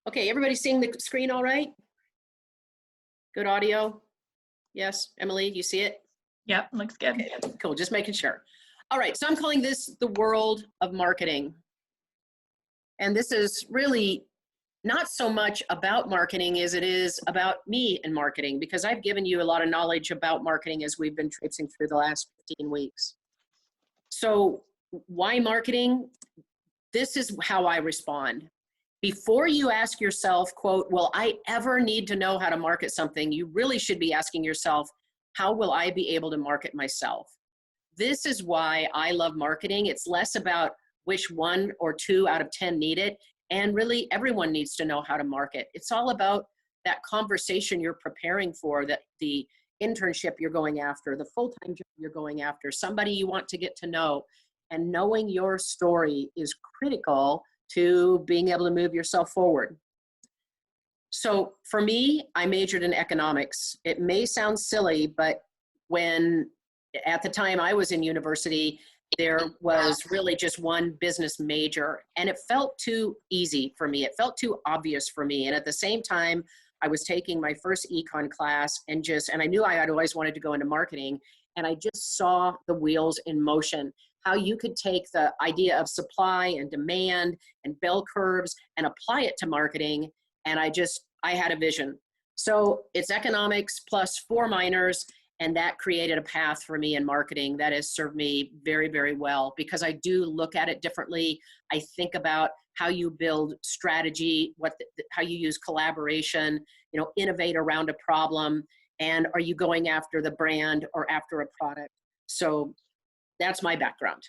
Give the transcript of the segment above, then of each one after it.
Okay, everybody seeing the screen all right? Good audio? Yes, Emily, you see it? Yep, looks good. Okay, cool, just making sure. All right, so I'm calling this the world of marketing. And this is really not so much about marketing as it is about me and marketing, because I've given you a lot of knowledge about marketing as we've been traipsing through the last 15 weeks. So why marketing? This is how I respond. Before you ask yourself, quote, will I ever need to know how to market something? You really should be asking yourself, how will I be able to market myself? This is why I love marketing. It's less about which 1 or 2 out of 10 need it. And really everyone needs to know how to market. It's all about that conversation you're preparing for, that the internship you're going after, the full-time job you're going after, somebody you want to get to know. And knowing your story is critical to being able to move yourself forward. So for me, I majored in economics. It may sound silly, but at the time I was in university, there was really just one business major, and it felt too easy for me. It felt too obvious for me. And at the same time, I was taking my first econ class and I knew I had always wanted to go into marketing, and I just saw the wheels in motion. How you could take the idea of supply and demand and bell curves and apply it to marketing. And I had a vision. So it's economics plus 4 minors, and that created a path for me in marketing that has served me very, very well, because I do look at it differently. I think about how you build strategy, how you use collaboration, innovate around a problem, and are you going after the brand or after a product? So that's my background.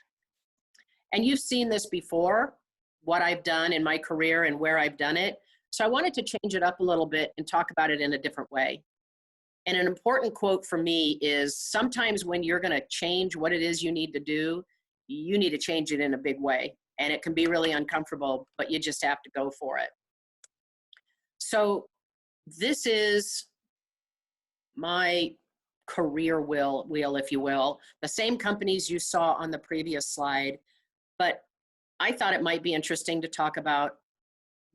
And you've seen this before, what I've done in my career and where I've done it. So I wanted to change it up a little bit and talk about it in a different way. And an important quote for me is, sometimes when you're going to change what it is you need to do, you need to change it in a big way. And it can be really uncomfortable, but you just have to go for it. So this is my career wheel, if you will, the same companies you saw on the previous slide, but I thought it might be interesting to talk about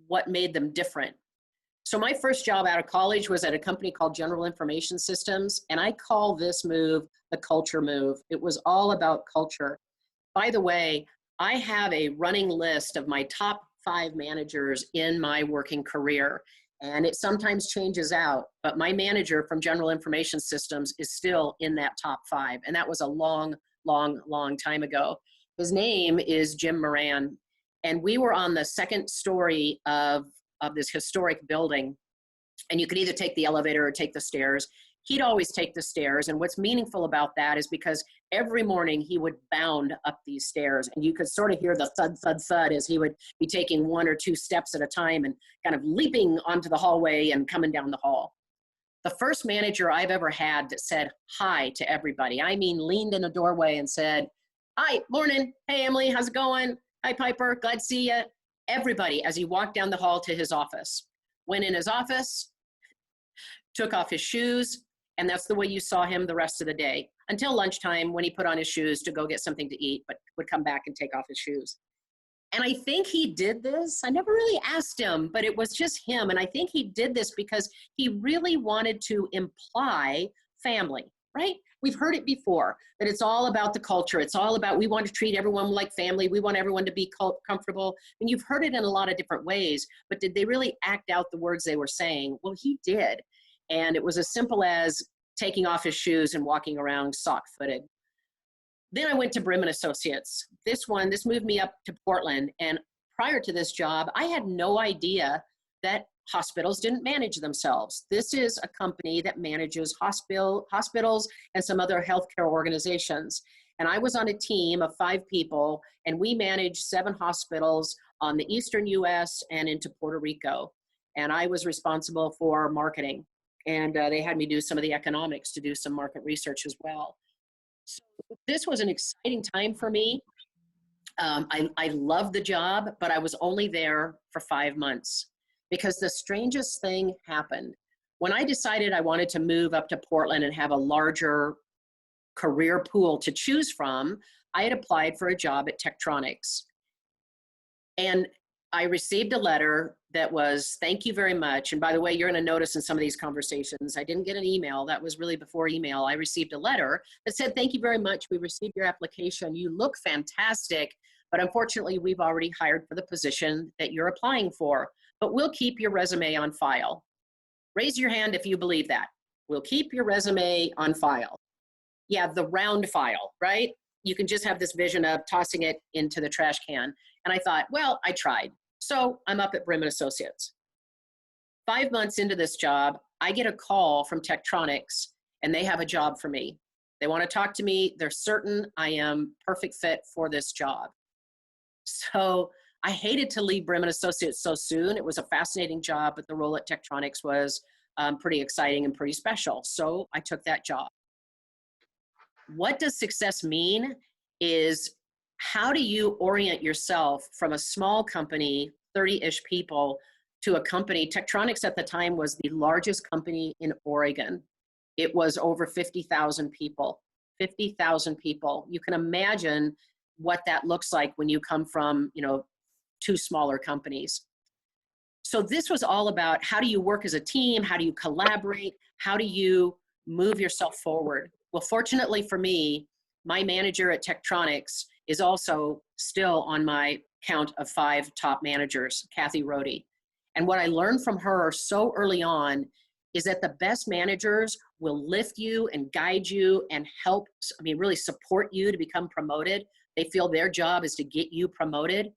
what made them different. So my first job out of college was at a company called General Information Systems, and I call this move the culture move. It was all about culture. By the way, I have a running list of my top 5 managers in my working career, and it sometimes changes out, but my manager from General Information Systems is still in that top 5, and that was a long, long, long time ago. His name is Jim Moran, and we were on the 2nd story of this historic building, and you could either take the elevator or take the stairs. He'd always take the stairs, and what's meaningful about that is because every morning he would bound up these stairs, and you could sort of hear the thud, thud, thud as he would be taking 1 or 2 steps at a time and kind of leaping onto the hallway and coming down the hall. The first manager I've ever had that said hi to everybody, I mean leaned in a doorway and said, "Hi, morning, hey Emily, how's it going? Hi Piper, glad to see you." Everybody, as he walked down the hall to his office. Went in his office, took off his shoes, and that's the way you saw him the rest of the day, until lunchtime when he put on his shoes to go get something to eat, but would come back and take off his shoes. And I think he did this, I never really asked him, but it was just him. And I think he did this because he really wanted to imply family, right? We've heard it before, that it's all about the culture. It's all about, we want to treat everyone like family. We want everyone to be comfortable. And you've heard it in a lot of different ways, but did they really act out the words they were saying? Well, he did. And it was as simple as taking off his shoes and walking around sock-footed. Then I went to Brim & Associates. This moved me up to Portland. And prior to this job, I had no idea that hospitals didn't manage themselves. This is a company that manages hospitals and some other healthcare organizations. And I was on a team of 5 people, and we managed 7 hospitals on the eastern US and into Puerto Rico. And I was responsible for marketing. And they had me do some of the economics to do some market research as well. So this was an exciting time for me. I loved the job, but I was only there for 5 months because the strangest thing happened. When I decided I wanted to move up to Portland and have a larger career pool to choose from, I had applied for a job at Tektronix. And I received a letter that was, thank you very much. And by the way, you're going to notice in some of these conversations, I didn't get an email. That was really before email. I received a letter that said, thank you very much. We received your application. You look fantastic, but unfortunately, we've already hired for the position that you're applying for, but we'll keep your resume on file. Raise your hand if you believe that. We'll keep your resume on file. Yeah, the round file, right? You can just have this vision of tossing it into the trash can. And I thought, well, I tried. So I'm up at Brim & Associates. 5 months into this job, I get a call from Tektronix, and they have a job for me. They want to talk to me. They're certain I am perfect fit for this job. So I hated to leave Brim & Associates so soon. It was a fascinating job, but the role at Tektronix was pretty exciting and pretty special. So I took that job. What does success mean is, how do you orient yourself from a small company, 30-ish people, to a company? Tektronix at the time was the largest company in Oregon. It was over 50,000 people. 50,000 people. You can imagine what that looks like when you come from, two smaller companies. So this was all about, how do you work as a team? How do you collaborate? How do you move yourself forward? Well, fortunately for me, my manager at Tektronix is also still on my count of 5 top managers, Kathy Rohde. And what I learned from her so early on is that the best managers will lift you and guide you and help, really support you to become promoted. They feel their job is to get you promoted.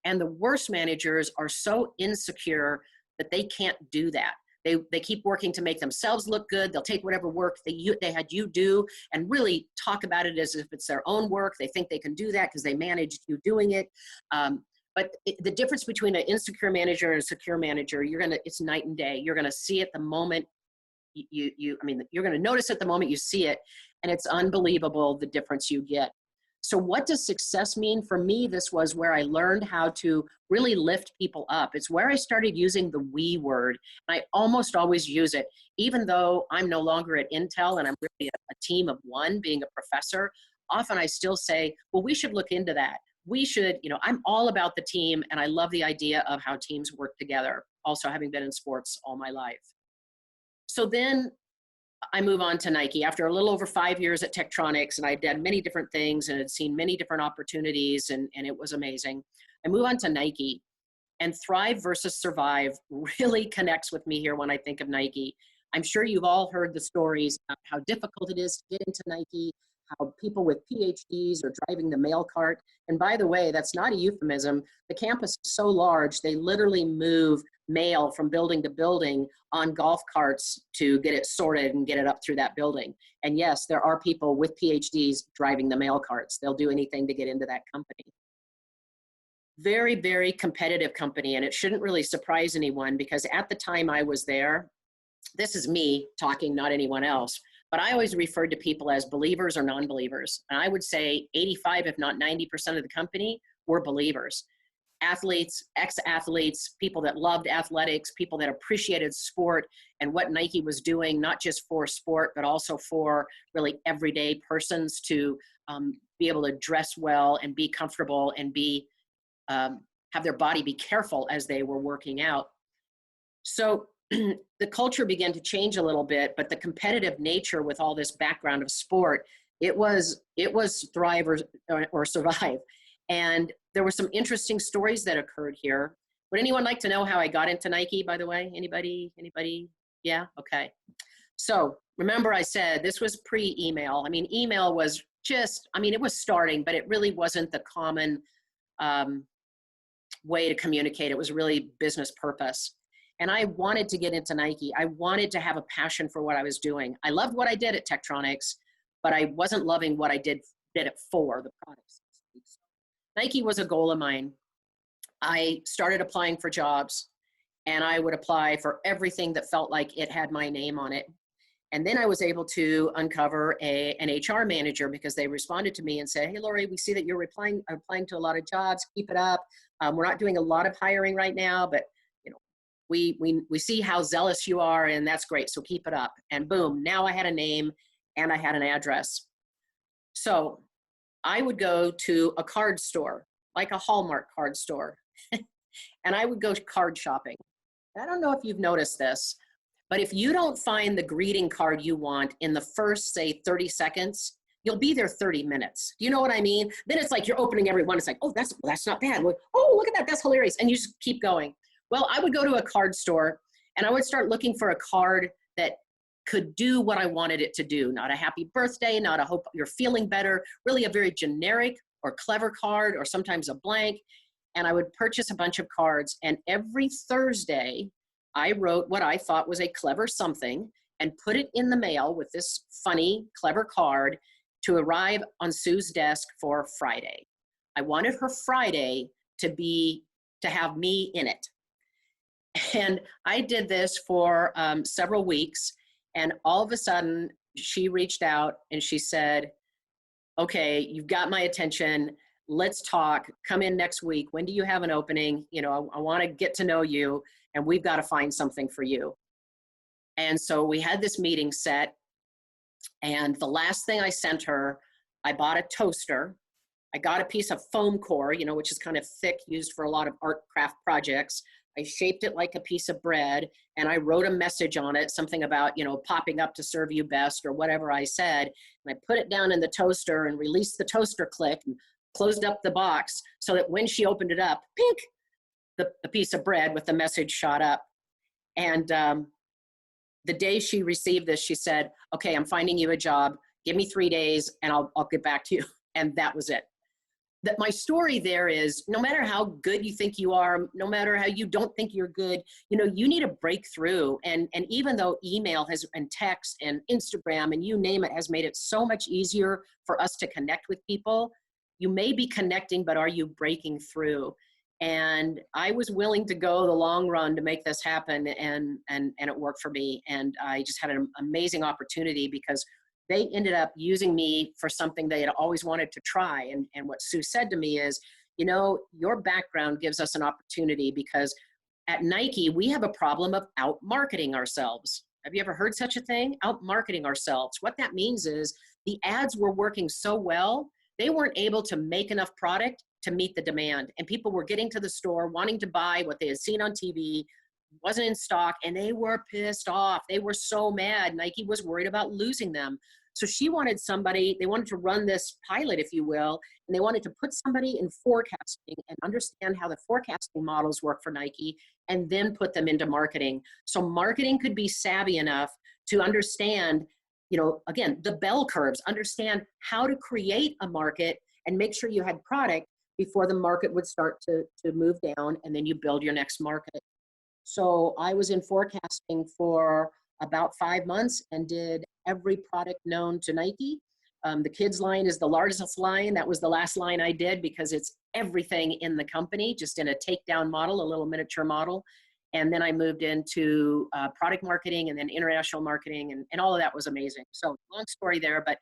And the worst managers are so insecure that they can't do that. They keep working to make themselves look good. They'll take whatever work they had you do and really talk about it as if it's their own work. They think they can do that because they managed you doing it. But the difference between an insecure manager and a secure manager, it's night and day. You're gonna see it the moment you're gonna notice it the moment you see it, and it's unbelievable the difference you get. So what does success mean? For me, this was where I learned how to really lift people up. It's where I started using the we word. And I almost always use it, even though I'm no longer at Intel and I'm really a team of one, being a professor. Often I still say, well, we should look into that. We should, I'm all about the team, and I love the idea of how teams work together, also having been in sports all my life. So then I move on to Nike after a little over 5 years at Tektronix, and I'd done many different things and had seen many different opportunities, and it was amazing. I move on to Nike, and Thrive versus Survive really connects with me here when I think of Nike. I'm sure you've all heard the stories about how difficult it is to get into Nike, how people with PhDs are driving the mail cart. And by the way, that's not a euphemism. The campus is so large, they literally move mail from building to building on golf carts to get it sorted and get it up through that building. And yes, there are people with PhDs driving the mail carts. They'll do anything to get into that company. Very, very competitive company, and it shouldn't really surprise anyone, because at the time I was there, this is me talking, not anyone else, but I always referred to people as believers or non-believers. And I would say 85, if not 90% of the company were believers. Athletes, ex-athletes, people that loved athletics, people that appreciated sport and what Nike was doing, not just for sport, but also for really everyday persons to be able to dress well and be comfortable and have their body be careful as they were working out. So the culture began to change a little bit, but the competitive nature with all this background of sport, it was thrive or survive. And there were some interesting stories that occurred here. Would anyone like to know how I got into Nike, by the way? Anybody? Yeah, okay. So remember I said this was pre-email. Email was just, it was starting, but it really wasn't the common way to communicate. It was really business purpose. And I wanted to get into Nike. I wanted to have a passion for what I was doing. I loved what I did at Tektronix, but I wasn't loving what I did it for, the products. Nike was a goal of mine. I started applying for jobs, and I would apply for everything that felt like it had my name on it. And then I was able to uncover an HR manager, because they responded to me and said, hey, Laurie, we see that you're applying to a lot of jobs. Keep it up. We're not doing a lot of hiring right now, but we see how zealous you are, and that's great. So keep it up. And boom, now I had a name and I had an address. So I would go to a card store, like a Hallmark card store. and I would go card shopping. I don't know if you've noticed this, but if you don't find the greeting card you want in the first, say, 30 seconds, you'll be there 30 minutes. Do you know what I mean? Then it's like you're opening every one. It's like, oh, that's not bad. Oh, look at that. That's hilarious. And you just keep going. Well, I would go to a card store and I would start looking for a card that could do what I wanted it to do. Not a happy birthday, not a hope you're feeling better, really a very generic or clever card, or sometimes a blank. And I would purchase a bunch of cards. And every Thursday, I wrote what I thought was a clever something and put it in the mail with this funny, clever card to arrive on Sue's desk for Friday. I wanted her Friday to have me in it. And I did this for several weeks. And all of a sudden, she reached out and she said, okay, you've got my attention. Let's talk. Come in next week. When do you have an opening? You know, I want to get to know you, and we've got to find something for you. And so we had this meeting set. And the last thing I sent her, I bought a toaster. I got a piece of foam core, you know, which is kind of thick, used for a lot of art craft projects. I shaped it like a piece of bread, and I wrote a message on it, something about, you know, popping up to serve you best, or whatever I said. And I put it down in the toaster and released the toaster click and closed up the box so that when she opened it up, pink, the piece of bread with the message shot up. And the day she received this, she said, okay, I'm finding you a job. Give me 3 days and I'll get back to you. And that was it. That my story there is, no matter how good you think you are, no matter how you don't think you're good, you know, you need a breakthrough. And even though email and text and Instagram and you name it has made it so much easier for us to connect with people, you may be connecting, but are you breaking through? And I was willing to go the long run to make this happen, and it worked for me. And I just had an amazing opportunity because they ended up using me for something they had always wanted to try. And what Sue said to me is, you know, your background gives us an opportunity, because at Nike, we have a problem of out-marketing ourselves. Have you ever heard such a thing? Out-marketing ourselves. What that means is the ads were working so well, they weren't able to make enough product to meet the demand. And people were getting to the store wanting to buy what they had seen on TV, wasn't in stock, and they were pissed off. They were so mad. Nike was worried about losing them. So she wanted somebody, they wanted to run this pilot, if you will, and they wanted to put somebody in forecasting and understand how the forecasting models work for Nike, and then put them into marketing. So marketing could be savvy enough to understand, you know, again, the bell curves, understand how to create a market and make sure you had product before the market would start to move down, and then you build your next market. So I was in forecasting for about 5 months and did every product known to Nike. The kids line is the largest line. That was the last line I did because it's everything in the company, just in a takedown model, a little miniature model. And then I moved into product marketing and then international marketing, and all of that was amazing. So long story there, but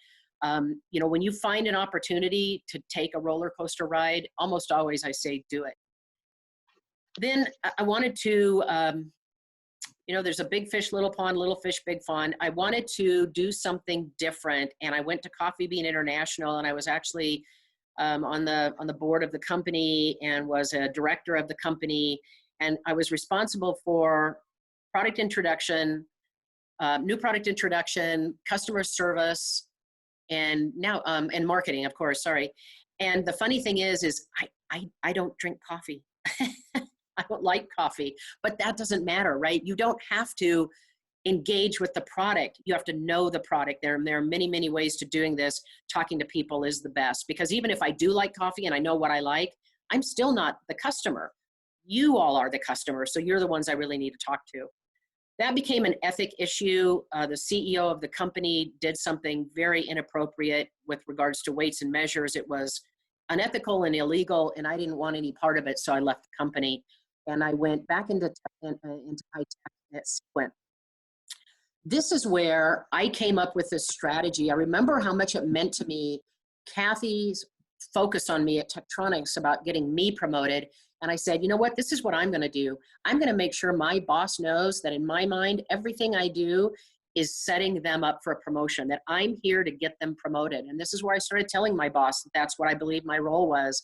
you know, when you find an opportunity to take a roller coaster ride, almost always I say do it. Then I wanted to, you know, there's a big fish, little pond, little fish, big pond. I wanted to do something different, and I went to Coffee Bean International, and I was actually on the board of the company and was a director of the company, and I was responsible for product introduction, new product introduction, customer service, and now and marketing, of course. Sorry. And the funny thing is I don't drink coffee. I don't like coffee, but that doesn't matter, right? You don't have to engage with the product. You have to know the product. There are many, many ways to doing this. Talking to people is the best, because even if I do like coffee and I know what I like, I'm still not the customer. You all are the customer, so you're the ones I really need to talk to. That became an ethic issue. The CEO of the company did something very inappropriate with regards to weights and measures. It was unethical and illegal, and I didn't want any part of it, so I left the company. And I went back into high tech at Sequent. This is where I came up with this strategy. I remember how much it meant to me, Kathy's focus on me at Tektronix about getting me promoted. And I said, you know what, this is what I'm gonna do. I'm gonna make sure my boss knows that in my mind, everything I do is setting them up for a promotion, that I'm here to get them promoted. And this is where I started telling my boss that that's what I believe my role was.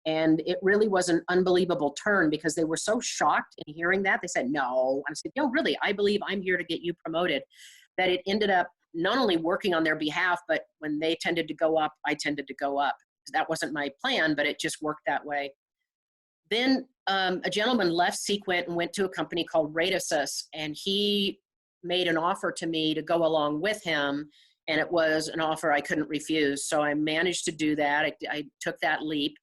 And it really was an unbelievable turn because they were so shocked in hearing that. They said, no. I said, no, really, I believe I'm here to get you promoted. That it ended up not only working on their behalf, but when they tended to go up, I tended to go up. That wasn't my plan, but it just worked that way. Then a gentleman left Sequent and went to a company called Radisys, and he made an offer to me to go along with him, and it was an offer I couldn't refuse. So I managed to do that. I took that leap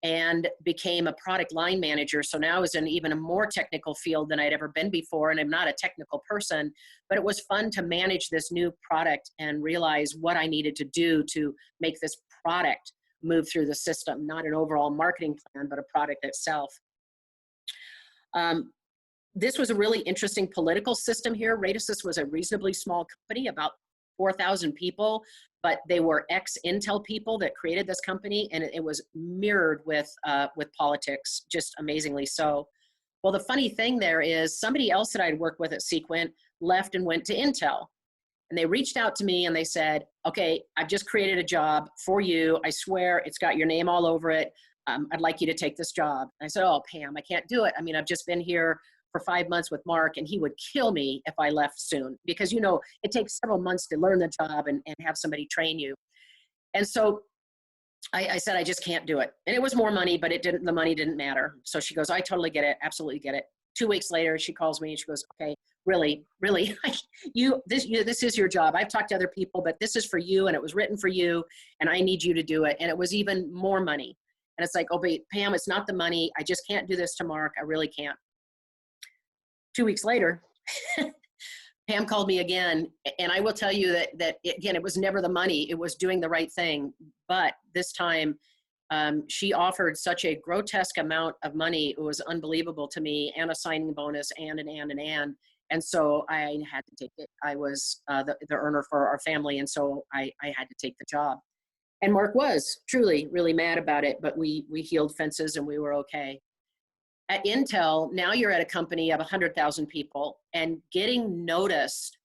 and became a product line manager. So now I was in even a more technical field than I'd ever been before, and I'm not a technical person, but it was fun to manage this new product and realize what I needed to do to make this product move through the system, not an overall marketing plan, but a product itself. This was a really interesting political system here. Radisys was a reasonably small company, about 4,000 people, but they were ex-Intel people that created this company, and it was mirrored with politics, just amazingly so. Well, the funny thing there is somebody else that I'd worked with at Sequent left and went to Intel. And they reached out to me and they said, okay, I've just created a job for you. I swear it's got your name all over it. I'd like you to take this job. And I said, oh, Pam, I can't do it. I mean, I've just been here for 5 months with Mark, and he would kill me if I left soon because, you know, it takes several months to learn the job and have somebody train you. And so I said, I just can't do it. And it was more money, but the money didn't matter. So she goes, I totally get it. Absolutely get it. 2 weeks later, she calls me and she goes, okay, really, this is your job. I've talked to other people, but this is for you, and it was written for you, and I need you to do it. And it was even more money. And it's like, oh, but Pam, it's not the money. I just can't do this to Mark. I really can't. 2 weeks later, Pam called me again, and I will tell you that again, it was never the money. It was doing the right thing. But this time, she offered such a grotesque amount of money. It was unbelievable to me, and a signing bonus, and. And so I had to take it. I was the earner for our family, and so I had to take the job. And Mark was truly really mad about it, but we healed fences and we were okay. At Intel, now you're at a company of 100,000 people, and getting noticed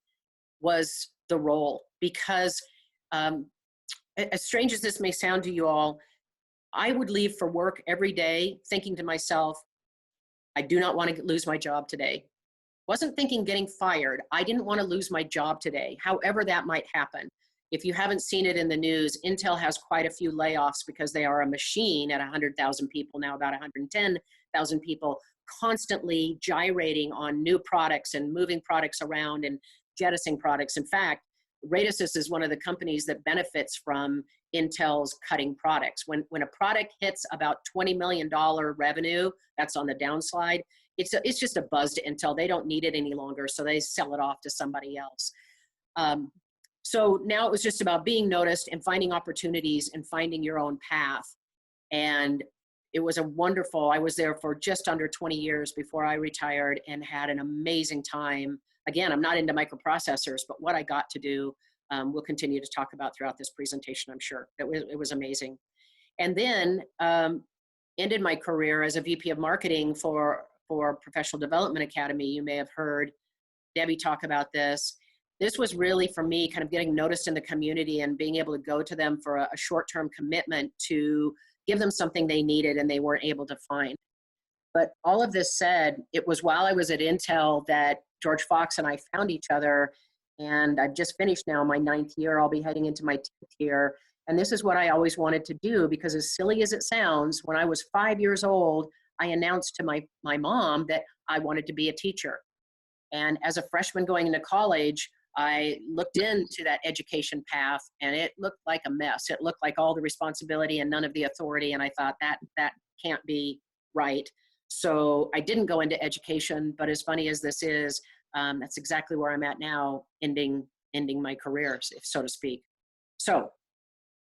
was the role because as strange as this may sound to you all, I would leave for work every day thinking to myself, I do not want to lose my job today. Wasn't thinking getting fired. I didn't want to lose my job today, however that might happen. If you haven't seen it in the news, Intel has quite a few layoffs because they are a machine at 100,000 people, now about 110,000 people, constantly gyrating on new products and moving products around and jettisoning products. In fact, Radisys is one of the companies that benefits from Intel's cutting products. When a product hits about $20 million revenue, that's on the downside, it's just a buzz to Intel. They don't need it any longer, so they sell it off to somebody else. So now it was just about being noticed and finding opportunities and finding your own path. And it was a wonderful, I was there for just under 20 years before I retired and had an amazing time. Again, I'm not into microprocessors, but what I got to do, we'll continue to talk about throughout this presentation, I'm sure. It was amazing. And then ended my career as a VP of marketing for Professional Development Academy. You may have heard Debbie talk about this. This was really, for me, kind of getting noticed in the community and being able to go to them for a short-term commitment to give them something they needed and they weren't able to find. But all of this said, it was while I was at Intel that George Fox and I found each other, and I've just finished now my 9th year. I'll be heading into my 10th year. And this is what I always wanted to do, because as silly as it sounds, when I was 5 years old, I announced to my mom that I wanted to be a teacher. And as a freshman going into college, I looked into that education path, and it looked like a mess. It looked like all the responsibility and none of the authority. And I thought that can't be right. So I didn't go into education, but as funny as this is, that's exactly where I'm at now, ending my career, so to speak. So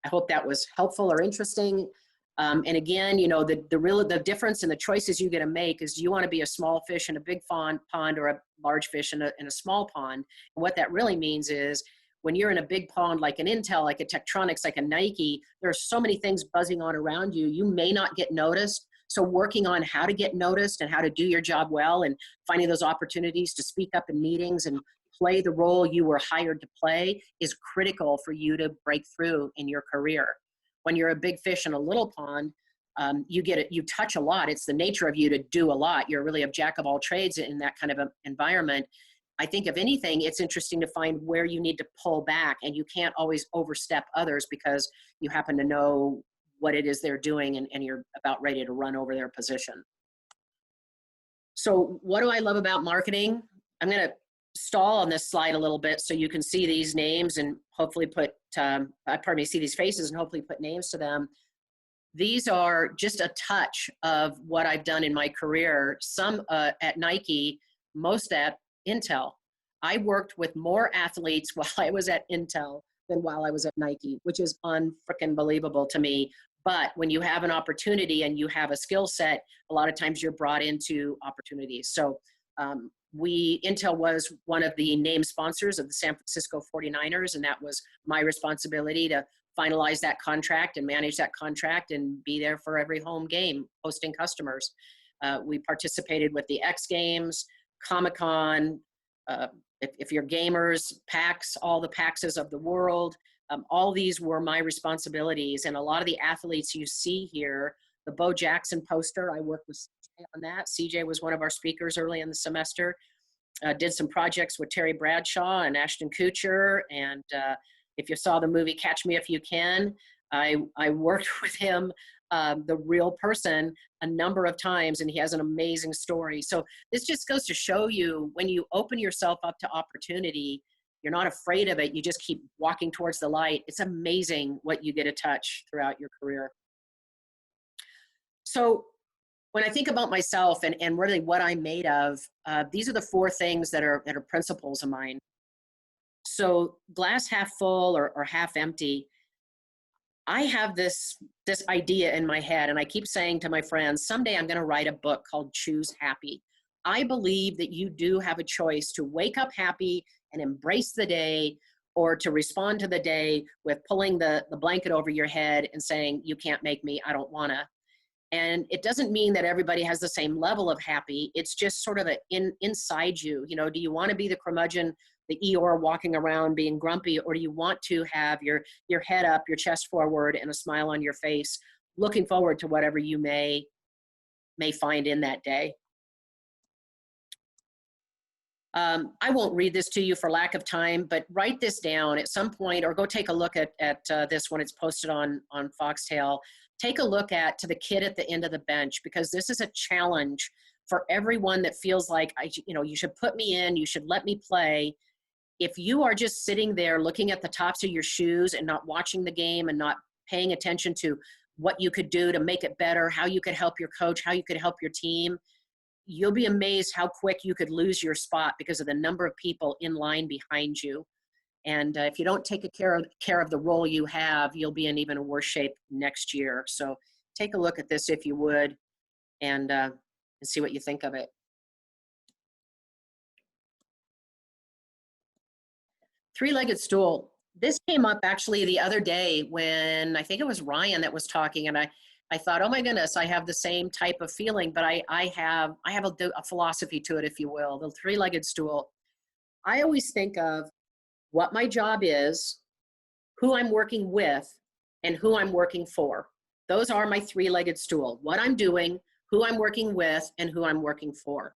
I hope that was helpful or interesting. And again, you know, the difference in the choices you get to make is, do you want to be a small fish in a big pond or a large fish in a small pond? And what that really means is, when you're in a big pond like an Intel, like a Tektronix, like a Nike, there are so many things buzzing on around you, you may not get noticed. So working on how to get noticed and how to do your job well, and finding those opportunities to speak up in meetings and play the role you were hired to play, is critical for you to break through in your career. When you're a big fish in a little pond, you touch a lot. It's the nature of you to do a lot. You're really a jack of all trades in that kind of an environment. I think if anything, it's interesting to find where you need to pull back, and you can't always overstep others because you happen to know what it is they're doing, and you're about ready to run over their position. So what do I love about marketing? I'm going to stall on this slide a little bit so you can see these names and hopefully see these faces and hopefully put names to them. These are just a touch of what I've done in my career, some at Nike, most at Intel. I worked with more athletes while I was at Intel than while I was at Nike, which is unfreaking believable to me. But when you have an opportunity and you have a skill set, a lot of times you're brought into opportunities. So Intel was one of the named sponsors of the San Francisco 49ers, and that was my responsibility to finalize that contract and manage that contract and be there for every home game, hosting customers. We participated with the X Games, Comic-Con, if you're gamers, PAX, all the PAXs of the world. All these were my responsibilities. And a lot of the athletes you see here, the Bo Jackson poster, I worked with CJ on that. CJ was one of our speakers early in the semester. Did some projects with Terry Bradshaw and Ashton Kutcher. And if you saw the movie Catch Me If You Can, I worked with him, the real person, a number of times, and he has an amazing story. So this just goes to show you, when you open yourself up to opportunity, you're not afraid of it. You just keep walking towards the light. It's amazing what you get to touch throughout your career. So when I think about myself and really what I'm made of, these are the four things that are principles of mine. So glass half full or half empty. I have this idea in my head, and I keep saying to my friends, someday I'm going to write a book called Choose Happy. I believe that you do have a choice to wake up happy and embrace the day, or to respond to the day with pulling the blanket over your head and saying, you can't make me, I don't wanna. And it doesn't mean that everybody has the same level of happy. It's just sort of inside you. You know, do you want to be the curmudgeon, the Eeyore walking around being grumpy, or do you want to have your head up, your chest forward, and a smile on your face, looking forward to whatever you may find in that day? I won't read this to you for lack of time, but write this down at some point, or go take a look at this when it's posted on Foxtail. Take a look to the kid at the end of the bench, because this is a challenge for everyone that feels like, you should put me in, you should let me play. If you are just sitting there looking at the tops of your shoes and not watching the game and not paying attention to what you could do to make it better, how you could help your coach, how you could help your team, you'll be amazed how quick you could lose your spot because of the number of people in line behind you. And if you don't take care of the role you have, you'll be in even worse shape next year. So take a look at this if you would, and see what you think of it. Three-legged stool. This came up actually the other day when I think it was Ryan that was talking, and I thought, oh my goodness, I have the same type of feeling, but I have a philosophy to it, if you will, the three-legged stool. I always think of what my job is, who I'm working with, and who I'm working for. Those are my three-legged stool. What I'm doing, who I'm working with, and who I'm working for.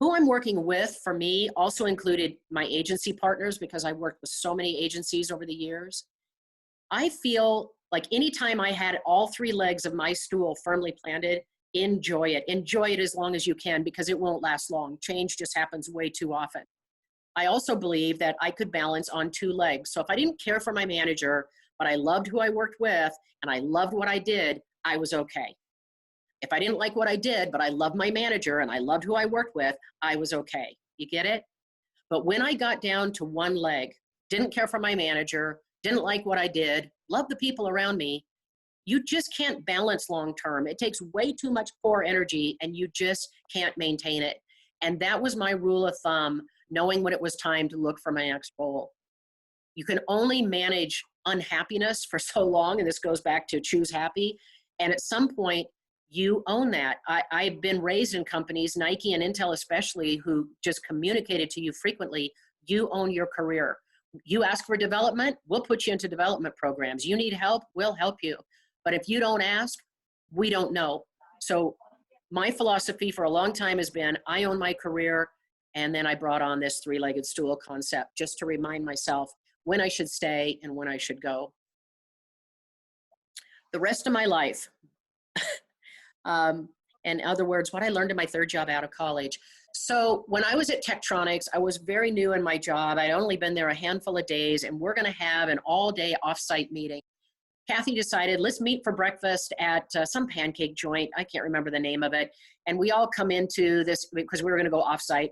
Who I'm working with, for me, also included my agency partners, because I worked with so many agencies over the years. I feel like anytime I had all three legs of my stool firmly planted, enjoy it. Enjoy it as long as you can, because it won't last long. Change just happens way too often. I also believe that I could balance on two legs. So if I didn't care for my manager, but I loved who I worked with and I loved what I did, I was okay. If I didn't like what I did, but I loved my manager and I loved who I worked with, I was okay. You get it? But when I got down to one leg, didn't care for my manager, didn't like what I did, loved the people around me, you just can't balance long term. It takes way too much core energy and you just can't maintain it. And that was my rule of thumb, knowing when it was time to look for my next goal. You can only manage unhappiness for so long, and this goes back to choose happy. And at some point, you own that. I've been raised in companies, Nike and Intel especially, who just communicated to you frequently, you own your career. You ask for development, we'll put you into development programs. You need help, we'll help you. But if you don't ask, We don't know. So my philosophy for a long time has been, I own my career. And then I brought on this three-legged stool concept just to remind myself when I should stay and when I should go. The rest of my life, in other words, what I learned in my third job out of college. So when I was at Tektronix, I was very new in my job. I'd only been there a handful of days, and we're going to have an all-day offsite meeting. Kathy decided, let's meet for breakfast at some pancake joint. I can't remember the name of it. And we all come into this, because we were going to go offsite.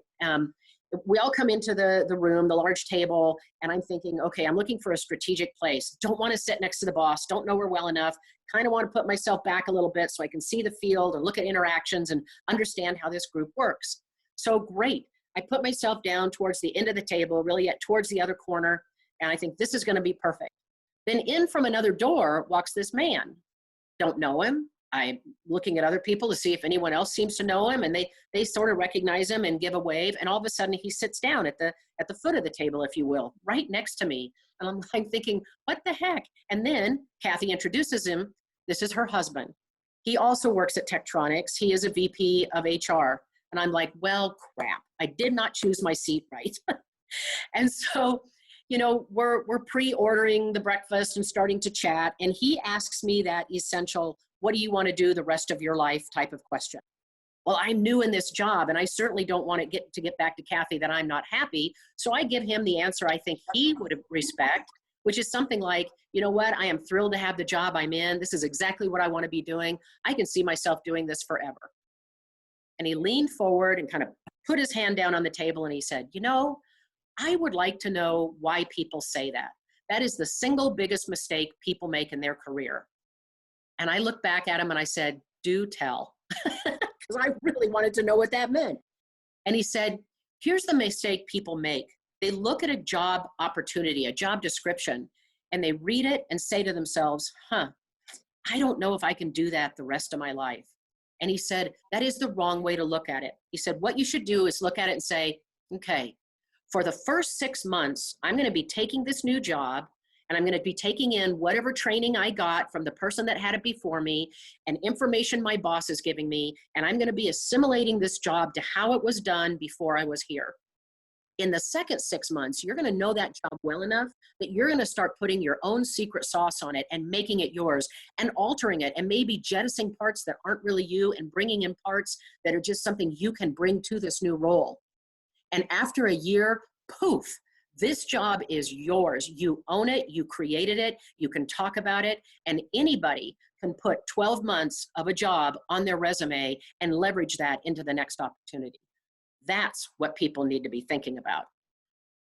We all come into the room, the large table, and I'm thinking, okay, I'm looking for a strategic place. Don't want to sit next to the boss. Don't know her well enough. Kind of want to put myself back a little bit so I can see the field and look at interactions and understand how this group works. So great. I put myself down towards the end of the table, really towards the other corner, and I think this is going to be perfect. Then in from another door walks this man. Don't know him. I'm looking at other people to see if anyone else seems to know him, and they sort of recognize him and give a wave, and all of a sudden he sits down at the foot of the table, if you will, right next to me. And I'm thinking, what the heck? And then Kathy introduces him. This is her husband. He also works at Tektronix. He is a VP of HR. And I'm like, well, crap. I did not choose my seat right. And so, you know, we're pre-ordering the breakfast and starting to chat. And he asks me that essential, what do you want to do the rest of your life type of question. Well, I'm new in this job, and I certainly don't want to get back to Kathy that I'm not happy. So I give him the answer I think he would respect, which is something like, you know what, I am thrilled to have the job I'm in. This is exactly what I want to be doing. I can see myself doing this forever. And he leaned forward and kind of put his hand down on the table, and he said, you know, I would like to know why people say that. That is the single biggest mistake people make in their career. And I looked back at him and I said, do tell. Because I really wanted to know what that meant. And he said, here's the mistake people make. They look at a job opportunity, a job description, and they read it and say to themselves, I don't know if I can do that the rest of my life. And he said, that is the wrong way to look at it. He said, what you should do is look at it and say, okay, for the first 6 months, I'm going to be taking this new job, and I'm going to be taking in whatever training I got from the person that had it before me and information my boss is giving me, and I'm going to be assimilating this job to how it was done before I was here. In the second 6 months, you're going to know that job well enough that you're going to start putting your own secret sauce on it and making it yours and altering it and maybe jettisoning parts that aren't really you and bringing in parts that are just something you can bring to this new role. And after a year, poof, this job is yours. You own it, you created it, you can talk about it, and anybody can put 12 months of a job on their resume and leverage that into the next opportunity. That's what people need to be thinking about.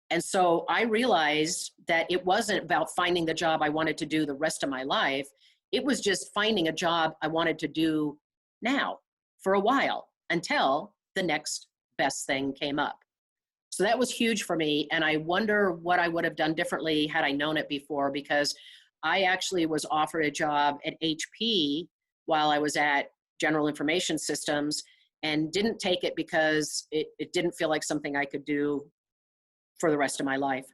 And so I realized that it wasn't about finding the job I wanted to do the rest of my life. It was just finding a job I wanted to do now for a while until the next best thing came up. So that was huge for me. And I wonder what I would have done differently had I known it before, because I actually was offered a job at HP while I was at General Information Systems and didn't take it because it didn't feel like something I could do for the rest of my life.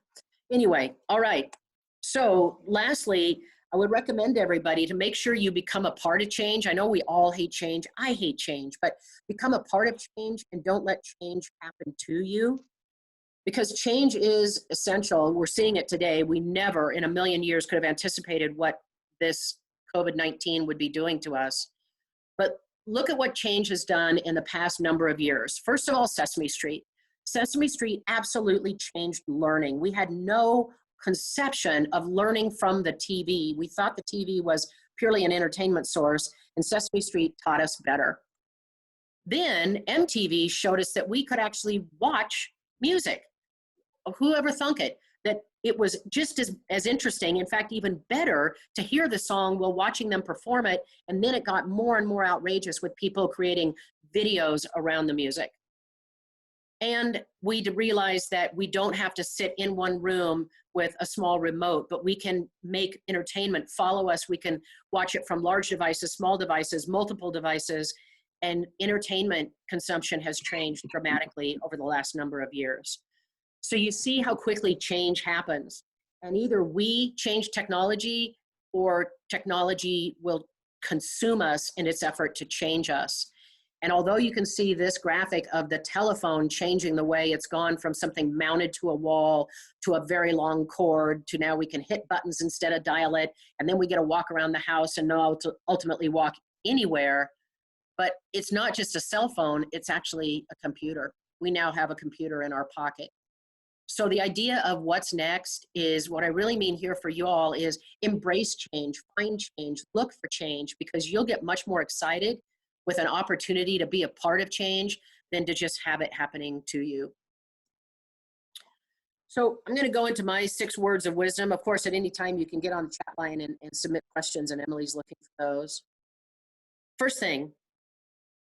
Anyway, all right. So lastly, I would recommend everybody to make sure you become a part of change. I know we all hate change. I hate change, but become a part of change and don't let change happen to you. Because change is essential. We're seeing it today. We never in a million years could have anticipated what this COVID-19 would be doing to us. But look at what change has done in the past number of years. First of all, Sesame Street. Sesame Street absolutely changed learning. We had no conception of learning from the TV. We thought the TV was purely an entertainment source, and Sesame Street taught us better. Then MTV showed us that we could actually watch music. Whoever thunk it, that it was just as interesting, in fact, even better to hear the song while watching them perform it. And then it got more and more outrageous with people creating videos around the music. And we realized that we don't have to sit in one room with a small remote, but we can make entertainment follow us. We can watch it from large devices, small devices, multiple devices, and entertainment consumption has changed dramatically over the last number of years. So you see how quickly change happens. And either we change technology or technology will consume us in its effort to change us. And although you can see this graphic of the telephone changing the way it's gone from something mounted to a wall to a very long cord to now we can hit buttons instead of dial it, and then we get to walk around the house and know to ultimately walk anywhere. But it's not just a cell phone, it's actually a computer. We now have a computer in our pocket. So the idea of what's next is, what I really mean here for you all is embrace change, find change, look for change, because you'll get much more excited with an opportunity to be a part of change than to just have it happening to you. So I'm going to go into my 6 words of wisdom. Of course, at any time you can get on the chat line and submit questions, and Emily's looking for those. First thing,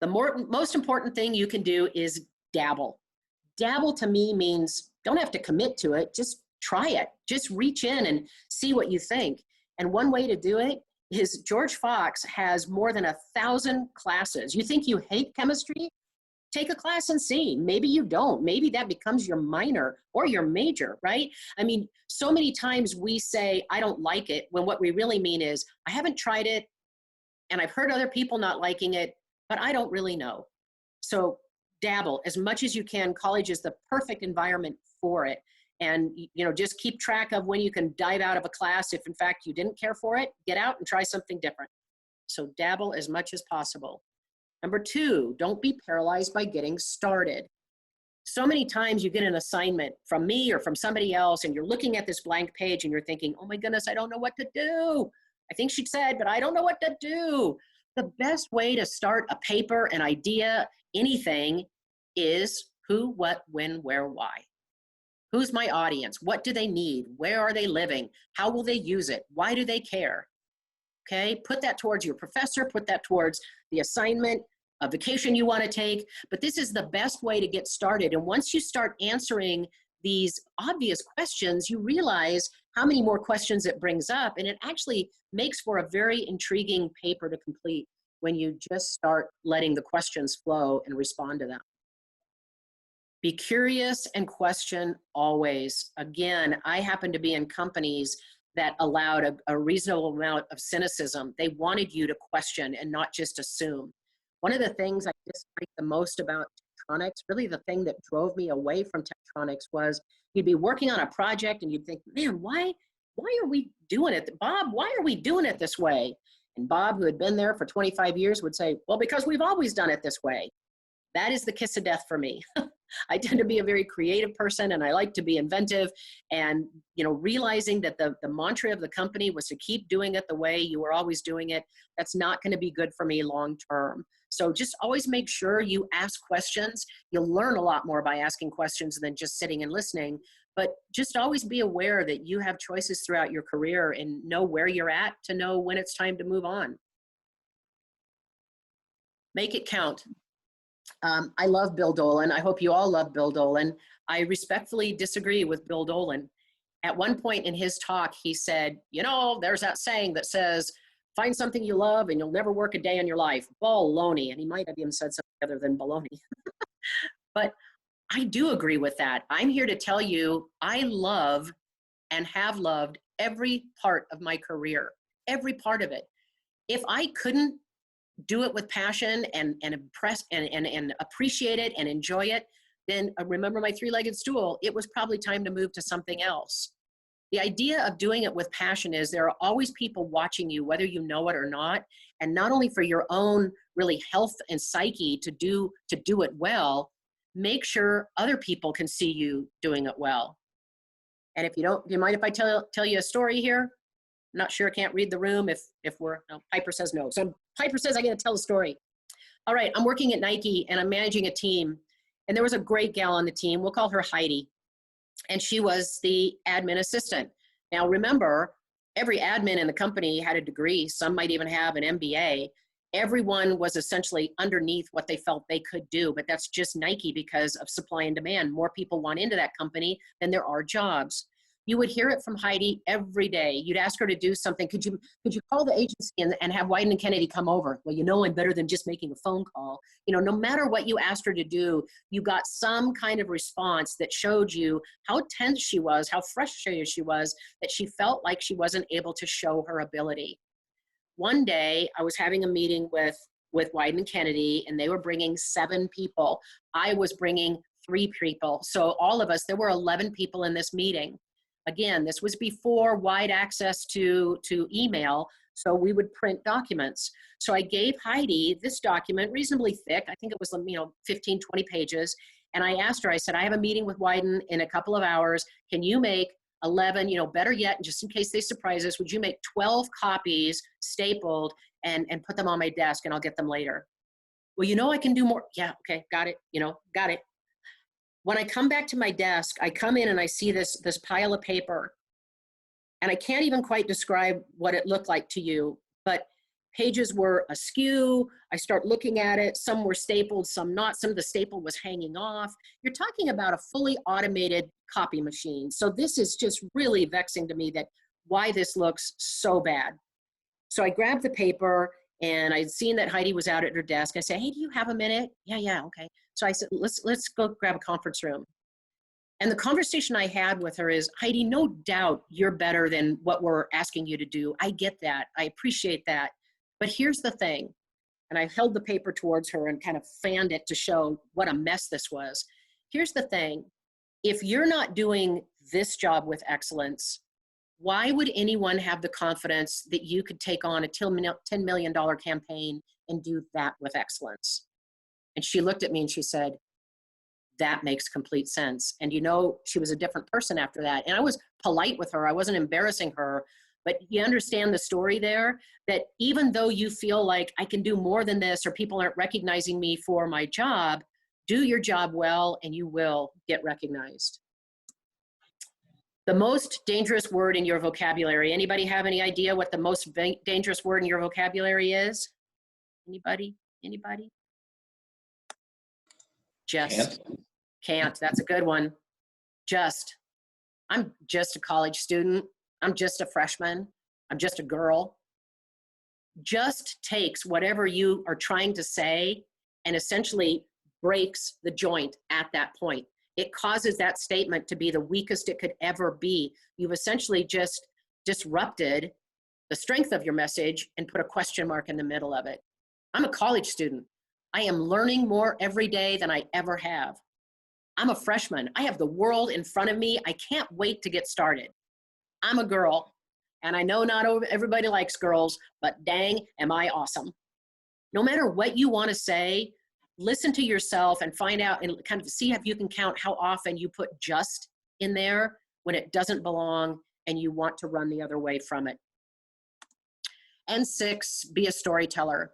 the most important thing you can do is dabble. Dabble to me means don't have to commit to it, just try it. Just reach in and see what you think. And one way to do it is George Fox has more than 1,000 classes. You think you hate chemistry? Take a class and see. Maybe you don't. Maybe that becomes your minor or your major, right? I mean, so many times we say, I don't like it, when what we really mean is, I haven't tried it, and I've heard other people not liking it, but I don't really know. So dabble as much as you can. College is the perfect environment for it. And just keep track of when you can dive out of a class. If in fact you didn't care for it, get out and try something different. So dabble as much as possible. Number 2, don't be paralyzed by getting started. So many times you get an assignment from me or from somebody else, and you're looking at this blank page and you're thinking, oh my goodness, I don't know what to do. I think she said, but I don't know what to do. The best way to start a paper, an idea, anything is who, what, when, where, why. Who's my audience? What do they need? Where are they living? How will they use it? Why do they care? Okay, put that towards your professor, put that towards the assignment, a vacation you want to take, but this is the best way to get started. And once you start answering these obvious questions, you realize how many more questions it brings up, and it actually makes for a very intriguing paper to complete when you just start letting the questions flow and respond to them. Be curious and question always. Again, I happen to be in companies that allowed a reasonable amount of cynicism. They wanted you to question and not just assume. One of the things I dislike the most about Tektronix, really the thing that drove me away from Tektronix, was you'd be working on a project and you'd think, man, why are we doing it? Bob, why are we doing it this way? And Bob, who had been there for 25 years, would say, well, because we've always done it this way. That is the kiss of death for me. I tend to be a very creative person, and I like to be inventive, and realizing that the mantra of the company was to keep doing it the way you were always doing it, that's not going to be good for me long term. So just always make sure you ask questions. You'll learn a lot more by asking questions than just sitting and listening, but just always be aware that you have choices throughout your career and know where you're at to know when it's time to move on. Make it count. I love Bill Dolan. I hope you all love Bill Dolan. I respectfully disagree with Bill Dolan. At one point in his talk, he said, there's that saying that says, find something you love and you'll never work a day in your life. Baloney. And he might have even said something other than baloney. But I do agree with that. I'm here to tell you, I love and have loved every part of my career, every part of it. If I couldn't do it with passion and impress and appreciate it and enjoy it, then remember my 3-legged stool, it was probably time to move to something else. The idea of doing it with passion is there are always people watching you, whether you know it or not, and not only for your own really health and psyche to do it well, make sure other people can see you doing it well. And if you don't, do you mind if I tell you a story here? I'm not sure, I can't read the room if no, Piper says no. So Piper says I got to tell a story. All right, I'm working at Nike and I'm managing a team, and there was a great gal on the team. We'll call her Heidi, and she was the admin assistant. Now remember, every admin in the company had a degree. Some might even have an MBA. Everyone was essentially underneath what they felt they could do, but that's just Nike because of supply and demand. More people want into that company than there are jobs. You would hear it from Heidi every day. You'd ask her to do something. Could you call the agency and have Wyden and Kennedy come over? Well, I'm better than just making a phone call. No matter what you asked her to do, you got some kind of response that showed you how tense she was, how frustrated she was, that she felt like she wasn't able to show her ability. one day I was having a meeting with Wyden Kennedy, and they were bringing 7 people. I was bringing 3 people. So all of us, there were 11 people in this meeting. Again, this was before wide access to email, so we would print documents. So I gave Heidi this document, reasonably thick. I think it was, 15, 20 pages. And I asked her, I said, I have a meeting with Wyden in a couple of hours. Can you make 11, better yet, just in case they surprise us, would you make 12 copies stapled and put them on my desk, and I'll get them later? Well, I can do more. Yeah, okay, got it, got it. When I come back to my desk, I come in and I see this pile of paper, and I can't even quite describe what it looked like to you, but pages were askew. I start looking at it. Some were stapled, some not. Some of the staple was hanging off. You're talking about a fully automated copy machine. So this is just really vexing to me that why this looks so bad. So I grabbed the paper, and I'd seen that Heidi was out at her desk. I said, hey, do you have a minute? Yeah, okay. So I said, let's go grab a conference room. And the conversation I had with her is, Heidi, no doubt you're better than what we're asking you to do. I get that. I appreciate that. But here's the thing. And I held the paper towards her and kind of fanned it to show what a mess this was. Here's the thing. If you're not doing this job with excellence, why would anyone have the confidence that you could take on a $10 million campaign and do that with excellence? And she looked at me and she said, that makes complete sense. And she was a different person after that. And I was polite with her. I wasn't embarrassing her. But you understand the story there, that even though you feel like I can do more than this, or people aren't recognizing me for my job, do your job well and you will get recognized. The most dangerous word in your vocabulary. Anybody have any idea what the most dangerous word in your vocabulary is? Anybody? Just. Can't. That's a good one. Just. I'm just a college student. I'm just a freshman. I'm just a girl. Just takes whatever you are trying to say and essentially breaks the joint at that point. It causes that statement to be the weakest it could ever be. You've essentially just disrupted the strength of your message and put a question mark in the middle of it. I'm a college student. I am learning more every day than I ever have. I'm a freshman. I have the world in front of me. I can't wait to get started. I'm a girl, and I know not everybody likes girls, but dang, am I awesome. No matter what you want to say, listen to yourself and find out and kind of see if you can count how often you put just in there when it doesn't belong and you want to run the other way from it. And 6, be a storyteller.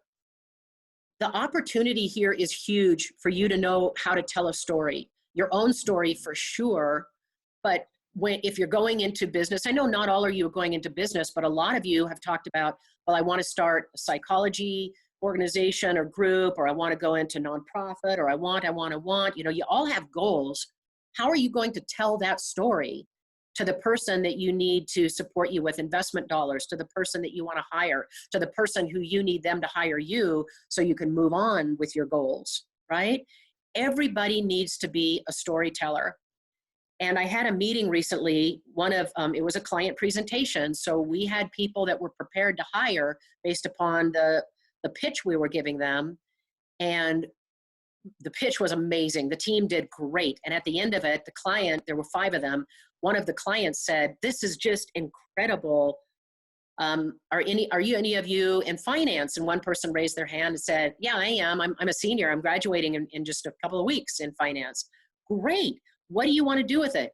The opportunity here is huge for you to know how to tell a story, your own story for sure, but if you're going into business, I know not all of you are going into business, but a lot of you have talked about, well, I want to start a psychology organization or group, or I want to go into nonprofit, or I want, you all have goals. How are you going to tell that story to the person that you need to support you with investment dollars, to the person that you want to hire, to the person who you need them to hire you so you can move on with your goals, right? Everybody needs to be a storyteller. And I had a meeting recently, it was a client presentation. So we had people that were prepared to hire based upon the pitch we were giving them. And the pitch was amazing. The team did great. And at the end of it, the client, there were 5 of them. One of the clients said, this is just incredible. Are any of you in finance? And one person raised their hand and said, yeah, I am. I'm a senior. I'm graduating in just a couple of weeks in finance. Great. What do you want to do with it?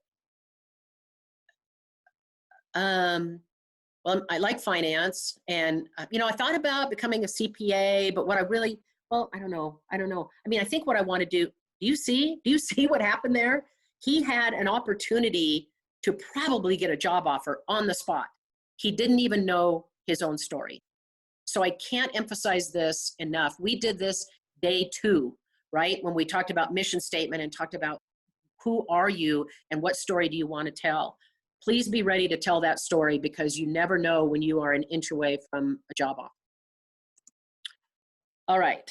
Well, I like finance, and I thought about becoming a CPA, but what I really, I don't know. I mean, I think what I want to do you see what happened there? He had an opportunity to probably get a job offer on the spot. He didn't even know his own story. So I can't emphasize this enough. We did this day 2, right? When we talked about mission statement and talked about who are you and what story do you want to tell? Please be ready to tell that story, because you never know when you are an inch away from a job offer. All right.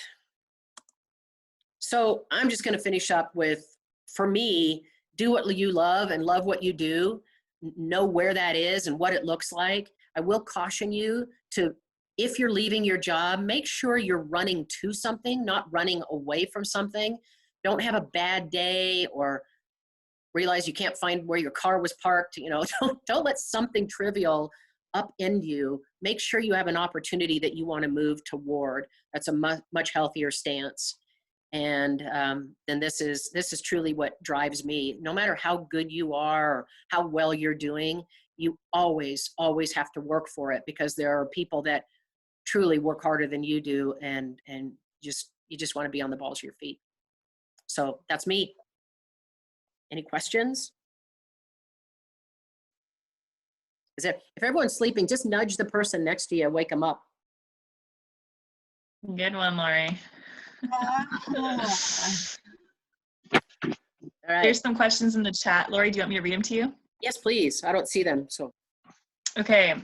So I'm just going to finish up with, for me, do what you love and love what you do. Know where that is and what it looks like. I will caution you to if you're leaving your job, make sure you're running to something, not running away from something. Don't have a bad day or realize you can't find where your car was parked. You know, don't let something trivial upend you. Make sure you have an opportunity that you want to move toward. That's a much healthier stance. And then this is truly what drives me. No matter how good you are or how well you're doing, you always have to work for it, because there are people that truly work harder than you do, and you just want to be on the balls of your feet. So that's me. Any questions? If everyone's sleeping, just nudge the person next to you, wake them up. Good one, Laurie. All right. There's some questions in the chat. Laurie, do you want me to read them to you? Yes, please. I don't see them. So. Okay,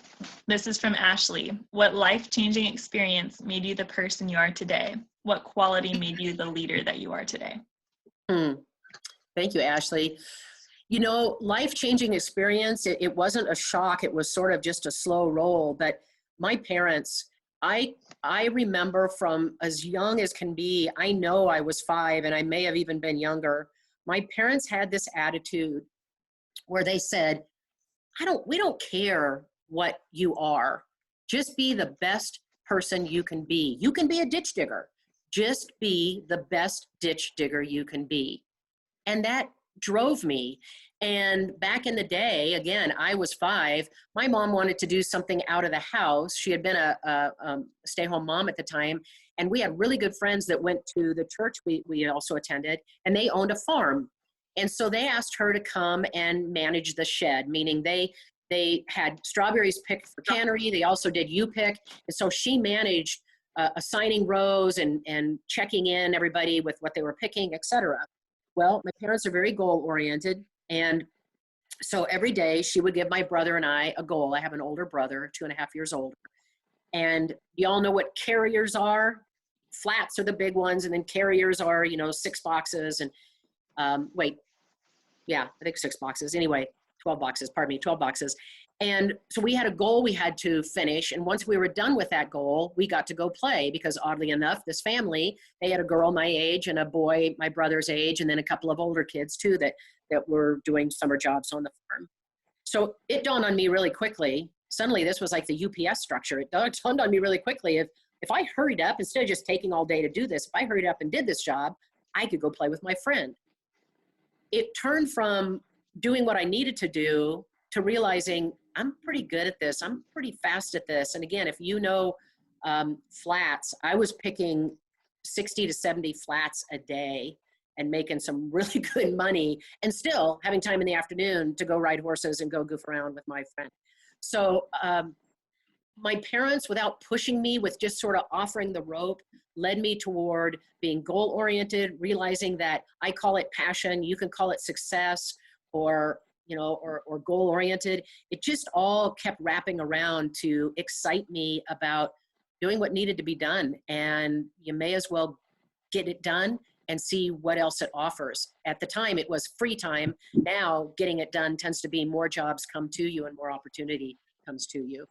this is from Ashley. What life-changing experience made you the person you are today? What quality made you the leader that you are today? Thank you, Ashley. You know, life-changing experience, it wasn't a shock. It was sort of just a slow roll. But my parents, I remember from as young as can be, I know I was 5 and I may have even been younger. My parents had this attitude where they said, we don't care what you are. Just be the best person you can be. You can be a ditch digger. Just be the best ditch digger you can be. And that drove me. And back in the day, again, I was 5. My mom wanted to do something out of the house. She had been a stay-home mom at the time. And we had really good friends that went to the church we also attended, and they owned a farm. And so they asked her to come and manage the shed, meaning they had strawberries picked for cannery. They also did U-pick. And so she managed assigning rows and checking in everybody with what they were picking, et cetera. Well, my parents are very goal-oriented. And so every day she would give my brother and I a goal. I have an older brother, 2.5 years older. And you all know what carriers are. Flats are the big ones. And then carriers are, 6 boxes. And I think 6 boxes. Anyway, 12 boxes, 12 boxes. And so we had a goal we had to finish. And once we were done with that goal, we got to go play, because oddly enough, this family, they had a girl my age and a boy my brother's age, and then a couple of older kids too that were doing summer jobs on the farm. So it dawned on me really quickly. Suddenly this was like the UPS structure. It dawned on me really quickly. If I hurried up, instead of just taking all day to do this, if I hurried up and did this job, I could go play with my friend. It turned from doing what I needed to do to realizing I'm pretty good at this. I'm pretty fast at this. And again, if you know flats, I was picking 60 to 70 flats a day and making some really good money, and still having time in the afternoon to go ride horses and go goof around with my friend. So my parents, without pushing me, with just sort of offering the rope, led me toward being goal-oriented, realizing that I call it passion, you can call it success, or goal-oriented. It just all kept wrapping around to excite me about doing what needed to be done. And you may as well get it done and see what else it offers. At the time, it was free time. Now, getting it done tends to be more jobs come to you and more opportunity comes to you.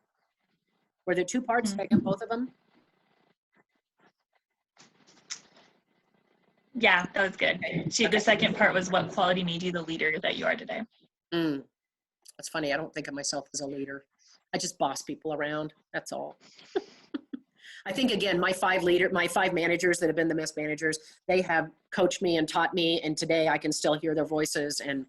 Were there 2 parts? Did I get both of them? Yeah, that was good. The second part was what quality made you the leader that you are today. That's funny. I don't think of myself as a leader. I just boss people around. That's all. I think, again, my 5 managers that have been the best managers, they have coached me and taught me. And today I can still hear their voices. And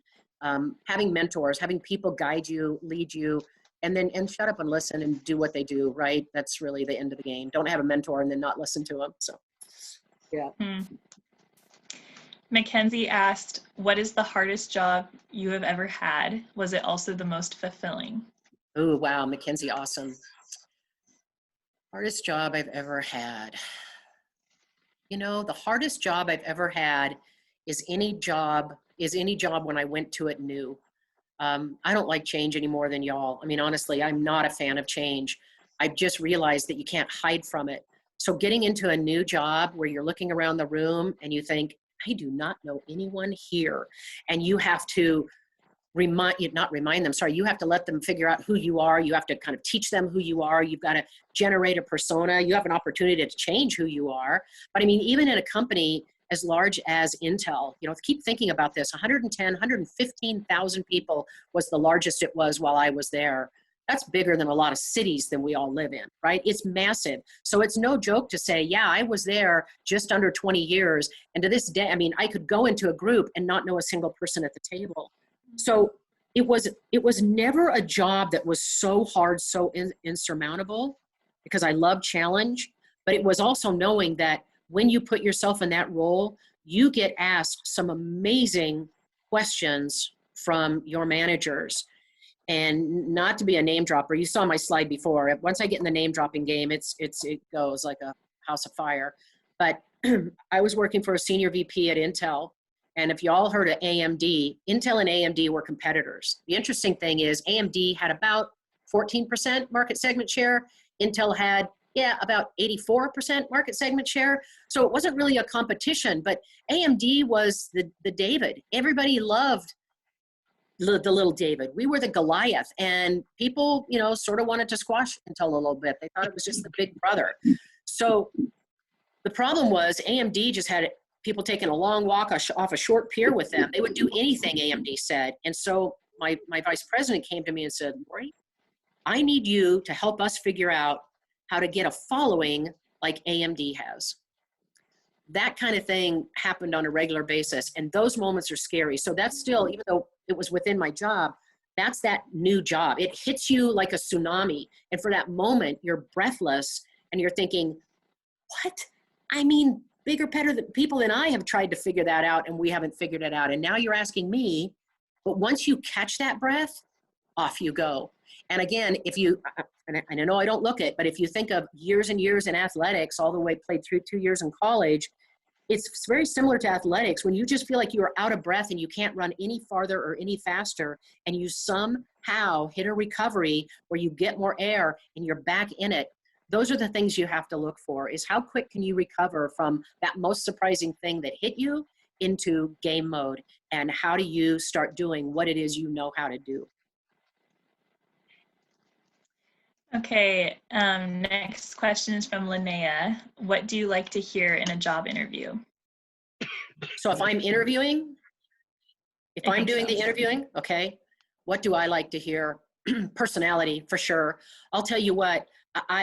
having mentors, having people guide you, lead you, and shut up and listen and do what they do, right? That's really the end of the game. Don't have a mentor and then not listen to them. So, yeah. Mackenzie asked, what is the hardest job you have ever had? Was it also the most fulfilling? Oh, wow. Mackenzie, awesome. Hardest job I've ever had. The hardest job I've ever had is any job when I went to it new. I don't like change any more than y'all. I mean, honestly, I'm not a fan of change. I've just realized that you can't hide from it. So getting into a new job where you're looking around the room and you think, I do not know anyone here. And you have to not remind them, sorry, you have to let them figure out who you are. You have to kind of teach them who you are. You've got to generate a persona. You have an opportunity to change who you are. But I mean, even in a company as large as Intel, you know, keep thinking about this, 110, 115,000 people was the largest it was while I was there. That's bigger than a lot of cities that we all live in, right? It's massive. So it's no joke to say, yeah, I was there just under 20 years. And to this day, I mean, I could go into a group and not know a single person at the table. So it was never a job that was so hard, so insurmountable, because I love challenge, but it was also knowing that when you put yourself in that role, you get asked some amazing questions from your managers. And not to be a name dropper, you saw my slide before. Once I get in the name dropping game, it goes like a house of fire. But I was working for a senior VP at Intel. And if you all heard of AMD, Intel and AMD were competitors. The interesting thing is AMD had about 14% market segment share. Intel had, about 84% market segment share. So it wasn't really a competition, but AMD was the David. Everybody loved the little David. We were the Goliath, and people, you know, sort of wanted to squash Intel a little bit. They thought it was just the big brother. So the problem was AMD just had people taking a long walk off a short pier with them. They would do anything AMD said. And so my vice president came to me and said, Laurie, I need you to help us figure out how to get a following like AMD has. That kind of thing happened on a regular basis. And those moments are scary. So that's still, even though it was within my job, that's that new job. It hits you like a tsunami. And for that moment, you're breathless and you're thinking, what? I mean, bigger, better people than I have tried to figure that out, and we haven't figured it out. And now you're asking me, but once you catch that breath, off you go. And again, if you, and I know I don't look it, but if you think of years and years in athletics, all the way played through 2 years in college, it's very similar to athletics. When you just feel like you are out of breath and you can't run any farther or any faster, and you somehow hit a recovery where you get more air and you're back in it, those are the things you have to look for, is how quick can you recover from that most surprising thing that hit you into game mode, and how do you start doing what it is you know how to do. Okay, next question is from Linnea. What do you like to hear in a job interview? So if I'm interviewing, if I'm doing the interviewing, okay, what do I like to hear? Personality, for sure. I'll tell you what,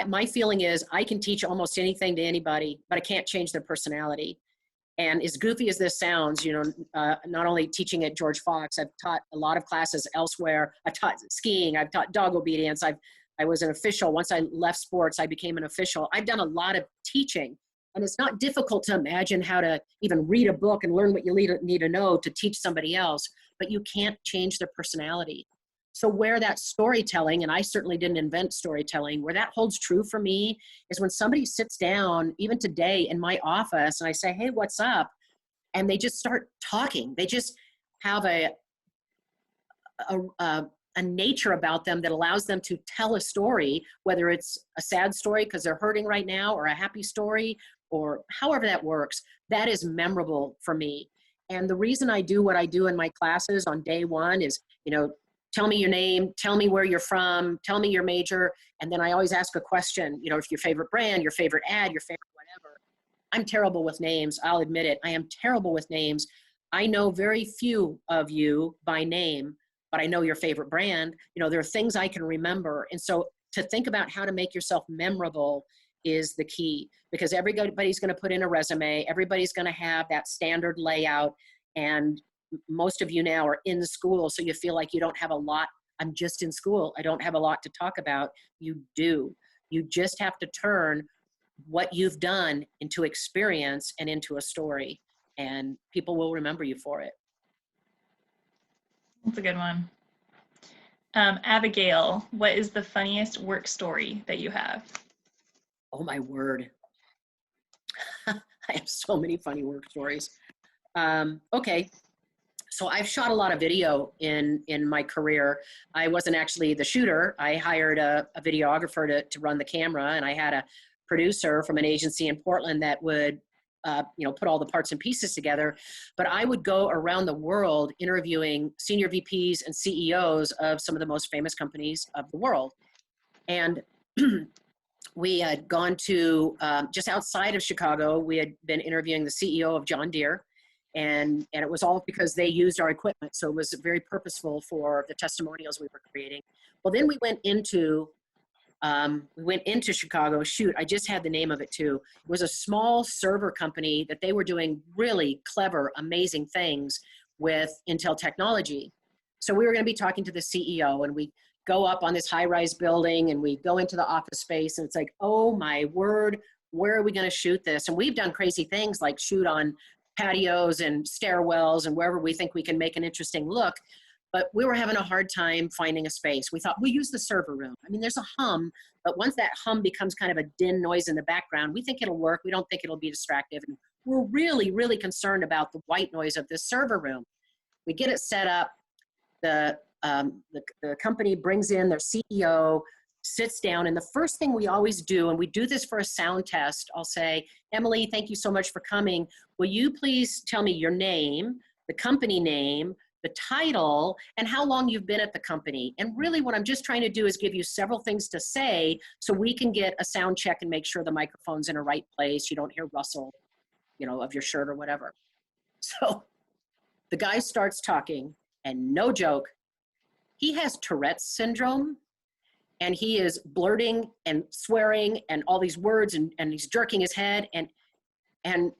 my feeling is I can teach almost anything to anybody, but I can't change their personality. And as goofy as this sounds, you know, not only teaching at George Fox, I've taught a lot of classes elsewhere. I've taught skiing, I've taught dog obedience, I was an official. Once I left sports, I became an official. I've done a lot of teaching, and it's not difficult to imagine how to even read a book and learn what you need to know to teach somebody else, but you can't change their personality. So where that storytelling, and I certainly didn't invent storytelling, where that holds true for me is when somebody sits down, even today in my office, and I say, hey, what's up? And they just start talking. They just have a nature about them that allows them to tell a story, whether it's a sad story because they're hurting right now, or a happy story, or however that works. That is memorable for me. And the reason I do what I do in my classes on day one is, you know, tell me your name, tell me where you're from, tell me your major, and then I always ask a question, you know, if your favorite brand, your favorite ad, your favorite whatever. I'm terrible with names, I'll admit it. I am terrible with names. I know very few of you by name, but I know your favorite brand. You know, there are things I can remember. And so to think about how to make yourself memorable is the key, because everybody's going to put in a resume. Everybody's going to have that standard layout. And most of you now are in school, so you feel like you don't have a lot. I'm just in school. I don't have a lot to talk about. You do. You just have to turn what you've done into experience and into a story, and people will remember you for it. That's a good one. Abigail, what is the funniest work story that you have? Oh my word. I have so many funny work stories. Okay. So I've shot a lot of video in my career. I wasn't actually the shooter. I hired a videographer to run the camera, and I had a producer from an agency in Portland that would put all the parts and pieces together. But I would go around the world interviewing senior VPs and CEOs of some of the most famous companies of the world. And we had gone to, just outside of Chicago, we had been interviewing the CEO of John Deere. And it was all because they used our equipment. So it was very purposeful for the testimonials we were creating. Well, then we went into Chicago. Shoot, I just had the name of it too. It was a small server company that they were doing really clever, amazing things with Intel technology. So we were going to be talking to the CEO, and we go up on this high-rise building, and we go into the office space, and it's like, oh my word, where are we going to shoot this? And we've done crazy things like shoot on patios and stairwells and wherever we think we can make an interesting look. But we were having a hard time finding a space. We thought, we'll use the server room. I mean, there's a hum, but once that hum becomes kind of a din noise in the background, we think it'll work. We don't think it'll be distractive. And we're really, really concerned about the white noise of this server room. We get it set up. The company brings in their CEO, sits down, and the first thing we always do, and we do this for a sound test, I'll say, Emily, thank you so much for coming. Will you please tell me your name, the company name, the title, and how long you've been at the company? And really what I'm just trying to do is give you several things to say so we can get a sound check and make sure the microphone's in a right place. You don't hear rustle, of your shirt or whatever. So the guy starts talking, and no joke, he has Tourette's syndrome, and he is blurting and swearing and all these words, and he's jerking his head. And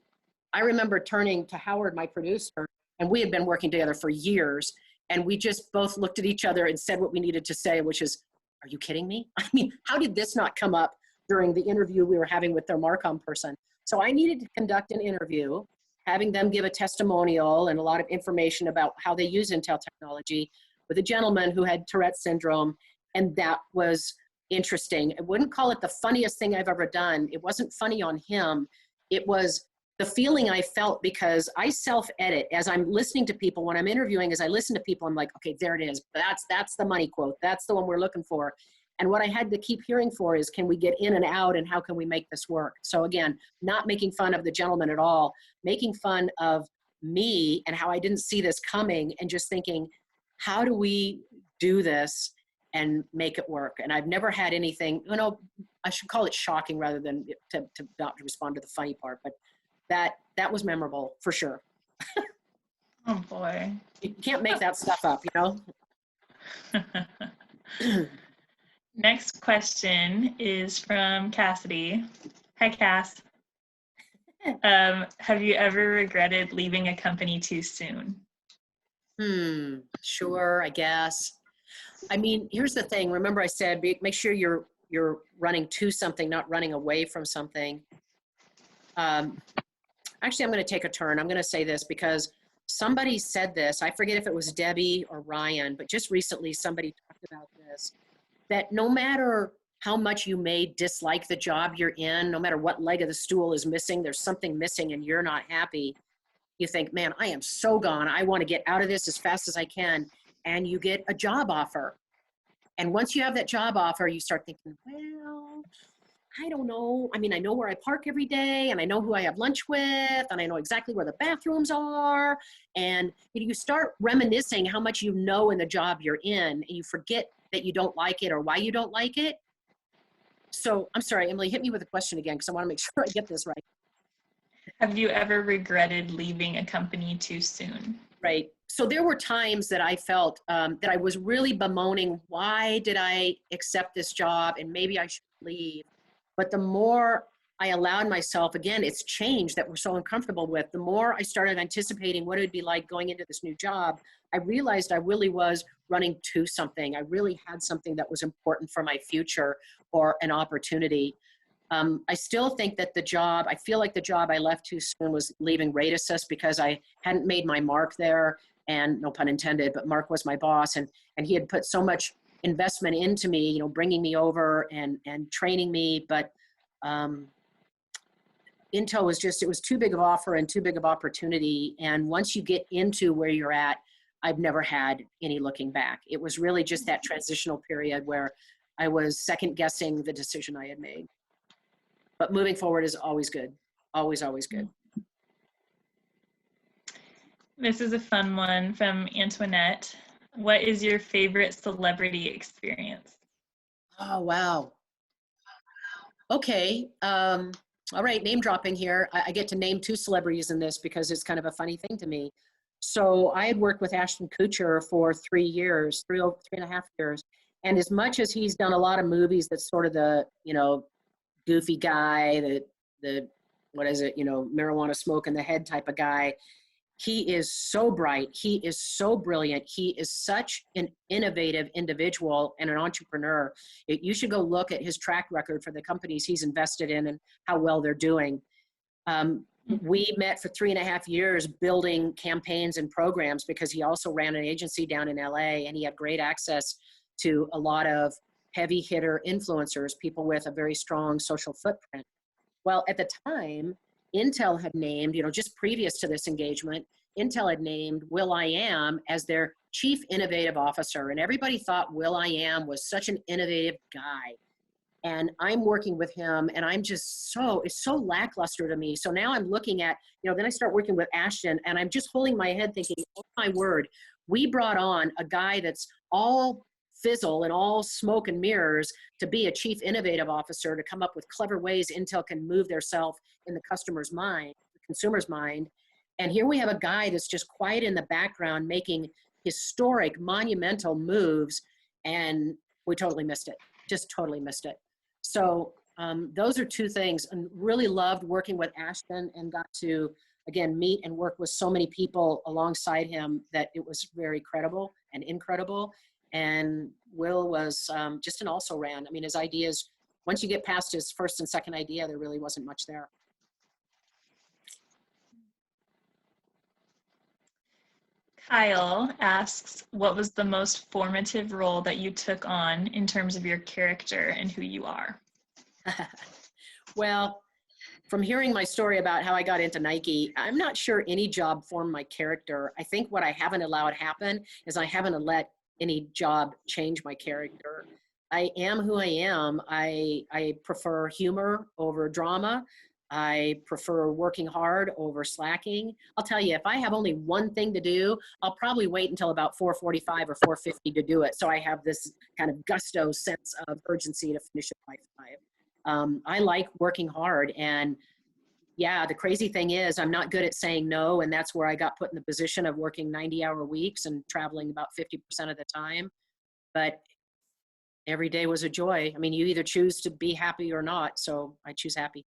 I remember turning to Howard, my producer, and we had been working together for years, and we just both looked at each other and said what we needed to say, which is, are you kidding me? I mean, how did this not come up during the interview we were having with their Marcom person? So I needed to conduct an interview, having them give a testimonial and a lot of information about how they use Intel technology with a gentleman who had Tourette's syndrome. And that was interesting. I wouldn't call it the funniest thing I've ever done. It wasn't funny on him. It was the feeling I felt because I self-edit as I'm listening to people. When I'm interviewing, as I listen to people, I'm like, okay, there it is. That's the money quote. That's the one we're looking for. And what I had to keep hearing for is, can we get in and out, and how can we make this work? So again, not making fun of the gentleman at all, making fun of me and how I didn't see this coming, and just thinking, how do we do this and make it work? And I've never had anything, I should call it shocking rather than to not respond to the funny part, but that was memorable for sure. Oh boy. You can't make that stuff up, Next question is from Cassidy. Hi, Cass. Have you ever regretted leaving a company too soon? Sure, I guess. I mean, here's the thing. Remember I said, make sure you're running to something, not running away from something. Actually, I'm going to take a turn. I'm going to say this because somebody said this. I forget if it was Debbie or Ryan, but just recently somebody talked about this, that no matter how much you may dislike the job you're in, no matter what leg of the stool is missing, there's something missing and you're not happy. You think, man, I am so gone. I want to get out of this as fast as I can. And you get a job offer. And once you have that job offer, you start thinking, well, I don't know. I mean, I know where I park every day, and I know who I have lunch with, and I know exactly where the bathrooms are. And you start reminiscing how much you know in the job you're in, and you forget that you don't like it or why you don't like it. So I'm sorry, Emily, hit me with a question again, because I want to make sure I get this right. Have you ever regretted leaving a company too soon? Right. So there were times that I felt that I was really bemoaning, why did I accept this job, and maybe I should leave. But the more I allowed myself, again, it's change that we're so uncomfortable with. The more I started anticipating what it would be like going into this new job, I realized I really was running to something. I really had something that was important for my future or an opportunity. I still think that I feel like the job I left too soon was leaving Radisys, because I hadn't made my mark there, and no pun intended, but Mark was my boss, and he had put so much investment into me, bringing me over and training me. But Intel was it was too big of offer and too big of opportunity. And once you get into where you're at, I've never had any looking back. It was really just that transitional period where I was second guessing the decision I had made. But moving forward is always good. Always, always good. This is a fun one from Antoinette. What is your favorite celebrity experience? Oh, wow. Okay. All right. Name dropping here. I get to name two celebrities in this because it's kind of a funny thing to me. So I had worked with Ashton Kutcher for 3 years, 3.5 years. And as much as he's done a lot of movies that's sort of the, goofy guy, the, what is it, marijuana smoke in the head type of guy, he is so bright. He is so brilliant. He is such an innovative individual and an entrepreneur. You should go look at his track record for the companies he's invested in and how well they're doing. We met for 3.5 years building campaigns and programs because he also ran an agency down in LA, and he had great access to a lot of heavy hitter influencers, people with a very strong social footprint. Well, at the time, Intel had named, just previous to this engagement, Intel had named Will.i.am as their chief innovative officer. And everybody thought Will.i.am was such an innovative guy. And I'm working with him, and I'm just it's so lackluster to me. So now I'm looking at, then I start working with Ashton, and I'm just holding my head thinking, oh my word, we brought on a guy that's all fizzle and all smoke and mirrors to be a chief innovative officer, to come up with clever ways Intel can move theirself in the customer's mind, the consumer's mind. And here we have a guy that's just quiet in the background making historic, monumental moves, and we totally missed it, just totally missed it. So those are two things. And really loved working with Ashton, and got to, again, meet and work with so many people alongside him that it was very credible and incredible. And Will was just an also-ran. I mean, his ideas, once you get past his first and second idea, there really wasn't much there. Kyle asks, what was the most formative role that you took on in terms of your character and who you are? Well, from hearing my story about how I got into Nike, I'm not sure any job formed my character. I think what I haven't allowed happen is I haven't let any job change my character. I am who I am. I prefer humor over drama. I prefer working hard over slacking. I'll tell you, if I have only one thing to do, I'll probably wait until about 4:45 or 4:50 to do it. So I have this kind of gusto sense of urgency to finish it by 5. I like working hard, and yeah, the crazy thing is I'm not good at saying no, and that's where I got put in the position of working 90-hour weeks and traveling about 50% of the time. But every day was a joy. I mean, you either choose to be happy or not, so I choose happy.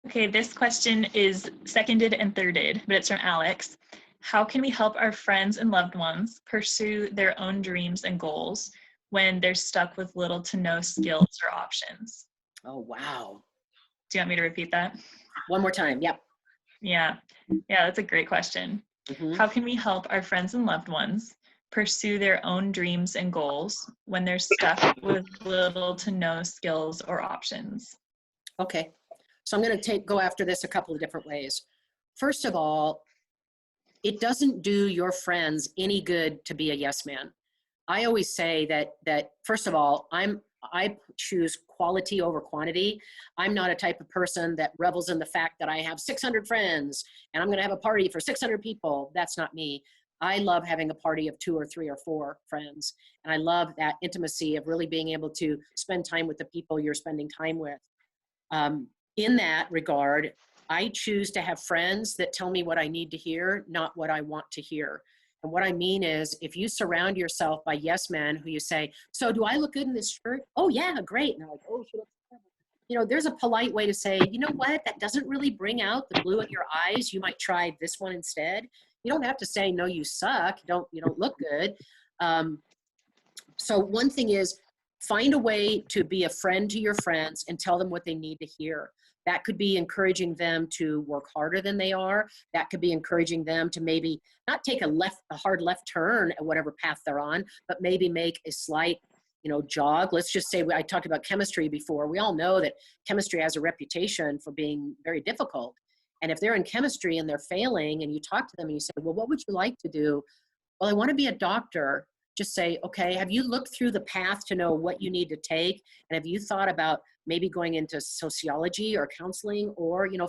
Okay, this question is seconded and thirded, but it's from Alex. How can we help our friends and loved ones pursue their own dreams and goals when they're stuck with little to no skills or options? Oh, wow. Do you want me to repeat that? One more time. Yep. Yeah, that's a great question. Mm-hmm. How can we help our friends and loved ones pursue their own dreams and goals when they're stuck with little to no skills or options? Okay. So I'm going to go after this a couple of different ways. First of all, it doesn't do your friends any good to be a yes man. I always say that first of all, I choose quality over quantity. I'm not a type of person that revels in the fact that I have 600 friends and I'm going to have a party for 600 people. That's not me. I love having a party of 2 or 3 or 4 friends. And I love that intimacy of really being able to spend time with the people you're spending time with. In that regard, I choose to have friends that tell me what I need to hear, not what I want to hear. And what I mean is, if you surround yourself by yes men who you say, so do I look good in this shirt? Oh yeah, great. And they're like, oh, she looks terrible. There's a polite way to say, you know what, that doesn't really bring out the blue in your eyes. You might try this one instead. You don't have to say, no, you suck. You don't look good. So one thing is, find a way to be a friend to your friends and tell them what they need to hear. That could be encouraging them to work harder than they are. That could be encouraging them to maybe not take a hard left turn at whatever path they're on, but maybe make a slight, jog. Let's just say, I talked about chemistry before. We all know that chemistry has a reputation for being very difficult. And if they're in chemistry and they're failing and you talk to them and you say, well, what would you like to do? Well, I want to be a doctor. just say, okay, have you looked through the path to know what you need to take? And have you thought about maybe going into sociology or counseling, or, you know,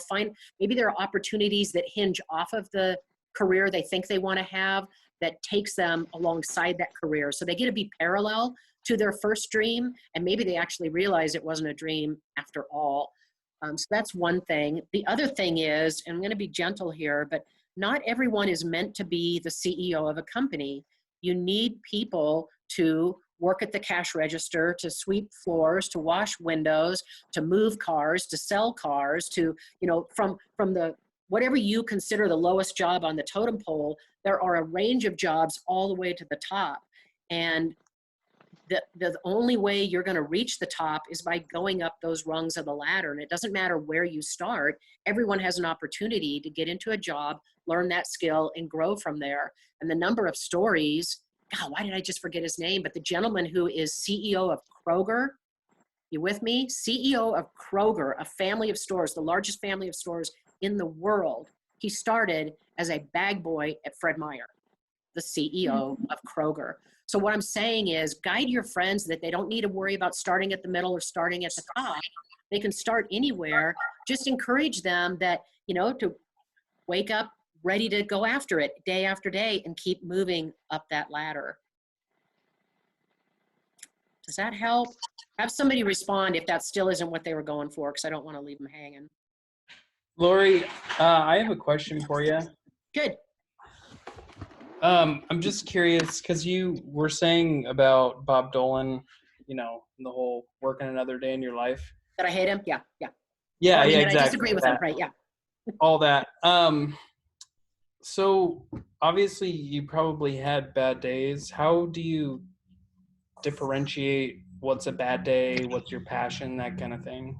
maybe there are opportunities that hinge off of the career they think they want to have that takes them alongside that career. So they get to be parallel to their first dream, and maybe they actually realize it wasn't a dream after all. So that's one thing. The other thing is, and I'm going to be gentle here, but not everyone is meant to be the CEO of a company. You need people to work at the cash register, to sweep floors, to wash windows, to move cars, to sell cars, to, you know, from the, whatever you consider the lowest job on the totem pole, there are a range of jobs all the way to the top. And the only way you're going to reach the top is by going up those rungs of the ladder. And it doesn't matter where you start. Everyone has an opportunity to get into a job, learn that skill, and grow from there. And the number of stories, God, why did I just forget his name? But the gentleman who is CEO of Kroger, you with me? CEO of Kroger, a family of stores, the largest family of stores in the world. He started as a bag boy at Fred Meyer, the CEO of Kroger. So what I'm saying is, guide your friends that they don't need to worry about starting at the middle or starting at the top. They can start anywhere. Just encourage them that, you know, to wake up ready to go after it day after day and keep moving up that ladder. Does that help? Have somebody respond if that still isn't what they were going for, because I don't want to leave them hanging. Laurie, I have a question for you. Good. I'm just curious, because you were saying about Bob Dolan, you know, the whole working another day in your life. Did I hate him? Yeah, yeah. Yeah, Well, I mean, exactly. I disagree with him, right? Yeah. All that. So obviously you probably had bad days. How do you differentiate what's a bad day, what's your passion, that kind of thing?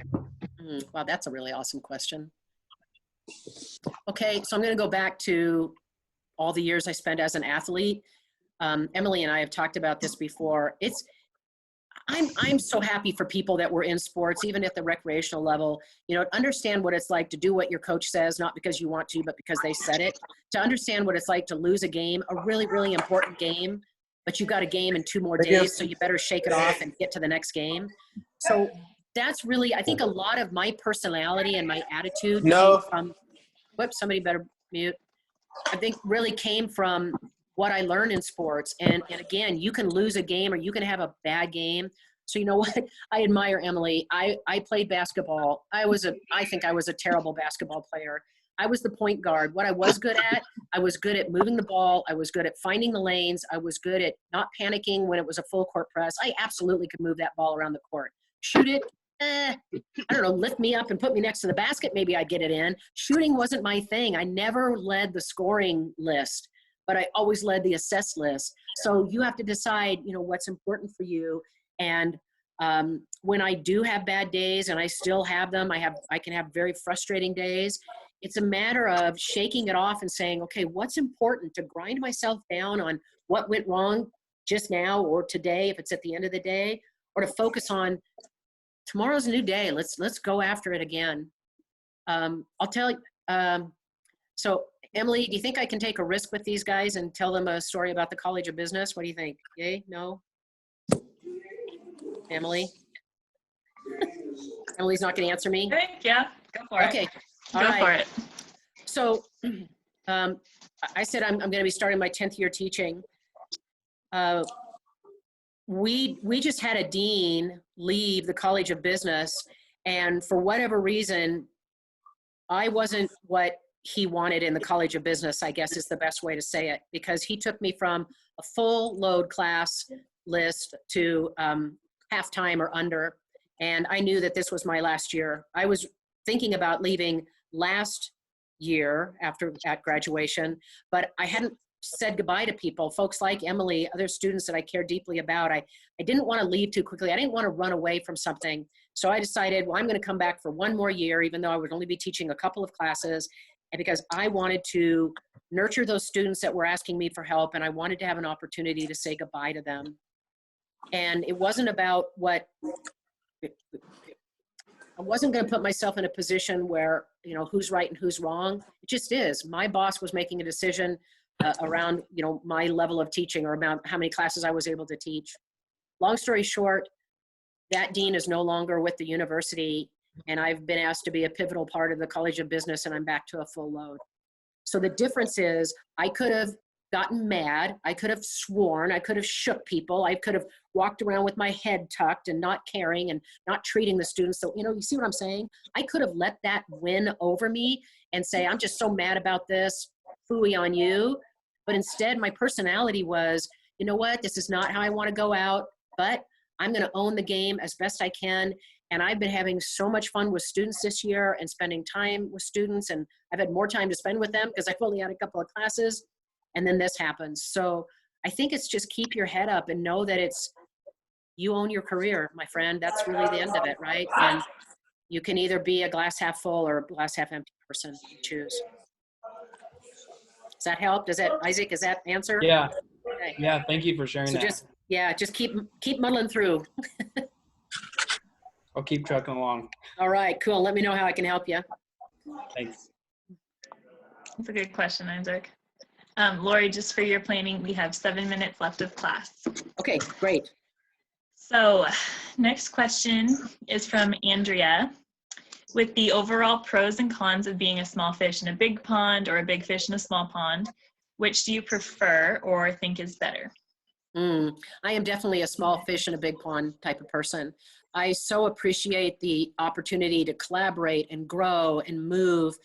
Wow, that's a really awesome question. Okay, so I'm going to go back to all the years I spent as an athlete. Emily and I have talked about this before. I'm so happy for people that were in sports, even at the recreational level, you know, understand what it's like to do what your coach says, not because you want to, but because they said it, to understand what it's like to lose a game, a really, really important game, but you've got a game in 2 more days, so you better shake it off and get to the next game. So that's really, I think a lot of my personality and my attitude came from, whoops, somebody better mute. I think really came from what I learned in sports. And again, you can lose a game or you can have a bad game. So you know what? I admire Emily. I played basketball. I think I was a terrible basketball player. I was the point guard. What I was good at, I was good at moving the ball. I was good at finding the lanes. I was good at not panicking when it was a full court press. I absolutely could move that ball around the court. Shoot it, I don't know, lift me up and put me next to the basket, maybe I'd get it in. Shooting wasn't my thing. I never led the scoring list, but I always led the assess list. So you have to decide, you know, what's important for you. And when I do have bad days, and I still have them, I can have very frustrating days. It's a matter of shaking it off and saying, okay, what's important, to grind myself down on what went wrong just now or today, if it's at the end of the day, or to focus on tomorrow's a new day. Let's go after it again. I'll tell you. So Emily, do you think I can take a risk with these guys and tell them a story about the College of Business? What do you think? Yay? No? Emily? Emily's not going to answer me? I think, yeah, go for it. Okay. All Go right. for it. So I said I'm going to be starting my 10th year teaching. We just had a dean leave the College of Business, and for whatever reason, I wasn't what he wanted in the College of Business, I guess is the best way to say it, because he took me from a full load class list to half-time or under, and I knew that this was my last year. I was thinking about leaving last year at graduation, but I hadn't said goodbye to people, folks like Emily, other students that I care deeply about. I didn't want to leave too quickly. I didn't want to run away from something. So I decided, well, I'm going to come back for 1 more year, even though I would only be teaching a couple of classes, and because I wanted to nurture those students that were asking me for help, and I wanted to have an opportunity to say goodbye to them. And it wasn't about I wasn't going to put myself in a position where, you know, who's right and who's wrong. It just is. My boss was making a decision around, my level of teaching or about how many classes I was able to teach. Long story short, that dean is no longer with the university, and I've been asked to be a pivotal part of the College of Business, and I'm back to a full load. So the difference is I could have gotten mad, I could have sworn, I could have shook people, I could have walked around with my head tucked and not caring and not treating the students. So, you see what I'm saying? I could have let that win over me and say, I'm just so mad about this, phooey on you. But instead, my personality was, you know what, this is not how I want to go out, but I'm going to own the game as best I can. And I've been having so much fun with students this year and spending time with students. And I've had more time to spend with them because I've only had a couple of classes. And then this happens. So I think it's just keep your head up and know that you own your career, my friend. That's really the end of it, right? And you can either be a glass half full or a glass half empty person. You choose. Does that help? Isaac, is that answer? Yeah. Okay. Yeah. Thank you for sharing that. Just keep muddling through. I'll keep trucking along. All right, cool. Let me know how I can help you. Thanks. That's a good question, Isaac. Laurie, just for your planning, we have 7 minutes left of class. Okay, great. So next question is from Andrea. With the overall pros and cons of being a small fish in a big pond or a big fish in a small pond, which do you prefer or think is better? I am definitely a small fish in a big pond type of person. I so appreciate the opportunity to collaborate and grow and move,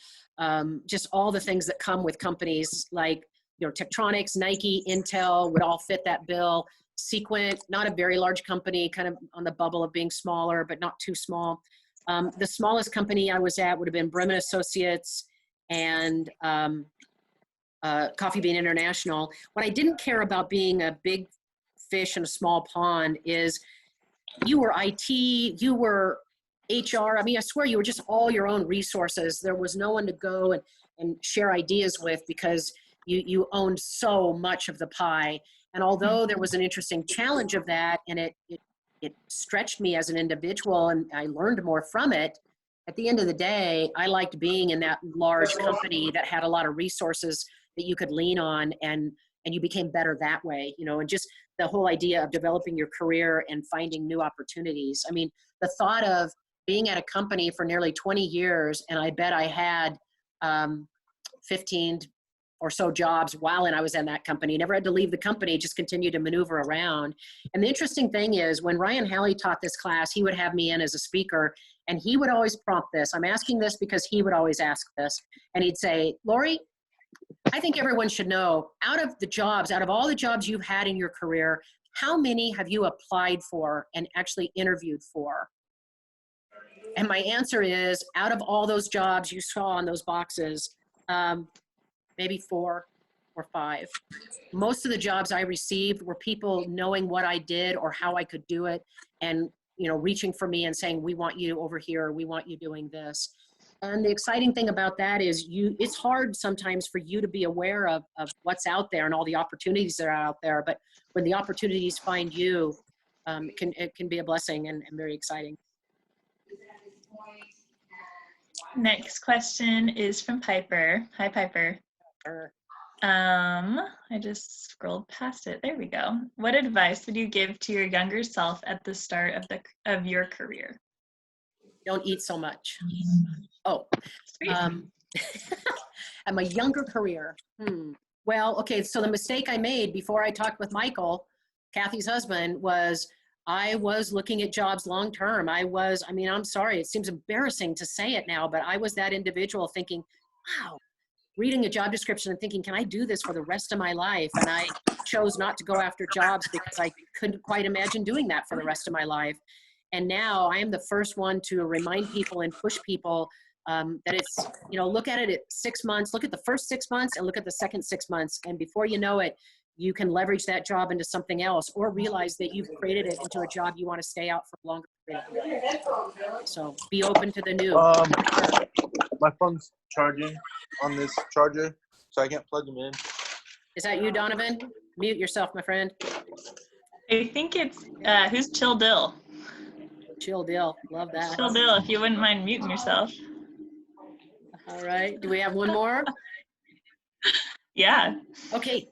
just all the things that come with companies like, Tektronix, Nike, Intel would all fit that bill. Sequent, not a very large company, kind of on the bubble of being smaller, but not too small. The smallest company I was at would have been Bremen Associates and Coffee Bean International. What I didn't care about being a big fish in a small pond is you were IT, you were HR. I mean, I swear you were just all your own resources. There was no one to go and share ideas with because you owned so much of the pie. And although there was an interesting challenge of that, and it stretched me as an individual and I learned more from it, at the end of the day, I liked being in that large company that had a lot of resources that you could lean on, and you became better that way, and just the whole idea of developing your career and finding new opportunities. I mean, the thought of being at a company for nearly 20 years, and I bet I had 15 or so jobs while I was in that company, never had to leave the company, just continued to maneuver around. And the interesting thing is when Ryan Halley taught this class, he would have me in as a speaker, and he would always prompt this. I'm asking this because he would always ask this. And he'd say, Laurie, I think everyone should know, out of all the jobs you've had in your career, how many have you applied for and actually interviewed for? And my answer is, out of all those jobs you saw on those boxes, maybe 4 or 5. Most of the jobs I received were people knowing what I did or how I could do it and, reaching for me and saying, we want you over here, we want you doing this. And the exciting thing about that is it's hard sometimes for you to be aware of what's out there and all the opportunities that are out there. But when the opportunities find you, it can be a blessing and very exciting. Next question is from Piper. Hi, Piper. I just scrolled past it. There we go. What advice would you give to your younger self at the start of your career? Don't eat so much. Oh, at my younger career. Well, okay, so the mistake I made before I talked with Michael, Kathy's husband, was I was looking at jobs long-term. I'm sorry, it seems embarrassing to say it now, but I was that individual thinking, wow, reading a job description and thinking, can I do this for the rest of my life? And I chose not to go after jobs because I couldn't quite imagine doing that for the rest of my life. And now I am the first one to remind people and push people that it's, look at it at 6 months, look at the first 6 months and look at the second 6 months. And before you know it, you can leverage that job into something else or realize that you've created it into a job you want to stay out for a longer period of time. So be open to the new. My phone's charging on this charger, so I can't plug them in. Is that you, Donovan? Mute yourself, my friend. I think it's, who's Chill Dill? Chill Dill, love that. Chill Dill, if you wouldn't mind muting yourself. All right, do we have one more? Yeah. Okay.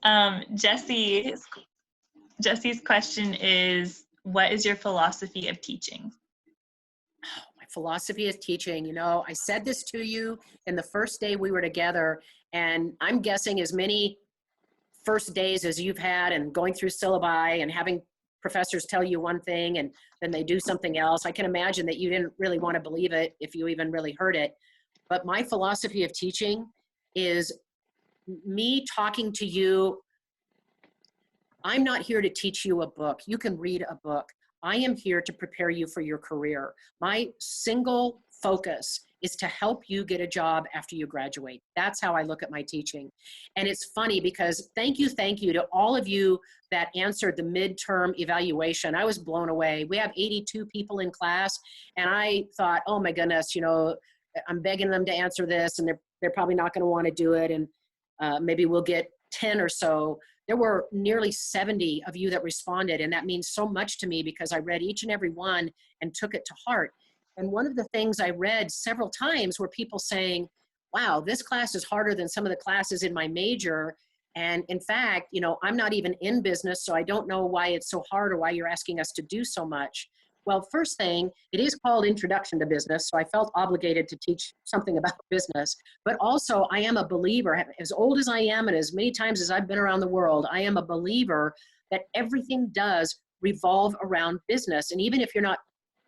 Jesse's question is, what is your philosophy of teaching? My philosophy is teaching. You know, I said this to you in the first day we were together, and I'm guessing as many first days as you've had and going through syllabi and having professors tell you one thing and then they do something else. I can imagine that you didn't really want to believe it if you even really heard it. But my philosophy of teaching is me talking to you. I'm not here to teach you a book. You can read a book. I am here to prepare you for your career. My single focus is to help you get a job after you graduate. That's how I look at my teaching. And it's funny because thank you to all of you that answered the midterm evaluation. I was blown away. We have 82 people in class, and I thought, oh my goodness, you know, I'm begging them to answer this, and they're probably not going to want to do it, and maybe we'll get 10 or so. There were nearly 70 of you that responded, and that means so much to me because I read each and every one and took it to heart. And one of the things I read several times were people saying, wow, this class is harder than some of the classes in my major. And in fact, you know, I'm not even in business, so I don't know why it's so hard or why you're asking us to do so much. Well, first thing, it is called Introduction to Business, so I felt obligated to teach something about business. But also, I am a believer, as old as I am and as many times as I've been around the world, I am a believer that everything does revolve around business. And even if you're not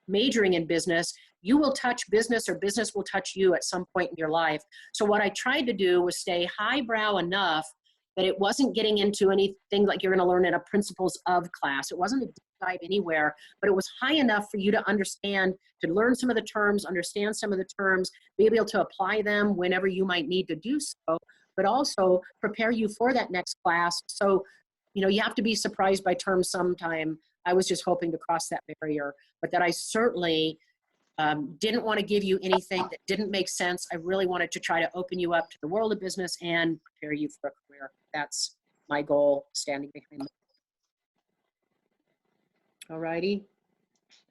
majoring in business, you will touch business or business will touch you at some point in your life. So what I tried to do was stay highbrow enough that it wasn't getting into anything like you're going to learn in a principles of class. It wasn't a deep dive anywhere, but it was high enough for you to understand, to learn some of the terms, understand some of the terms, be able to apply them whenever you might need to do so, but also prepare you for that next class. So, you know, you have to be surprised by terms sometime. I was just hoping to cross that barrier, but that I certainly didn't want to give you anything that didn't make sense. I really wanted to try to open you up to the world of business and prepare you for a career. That's my goal, standing behind that. All righty.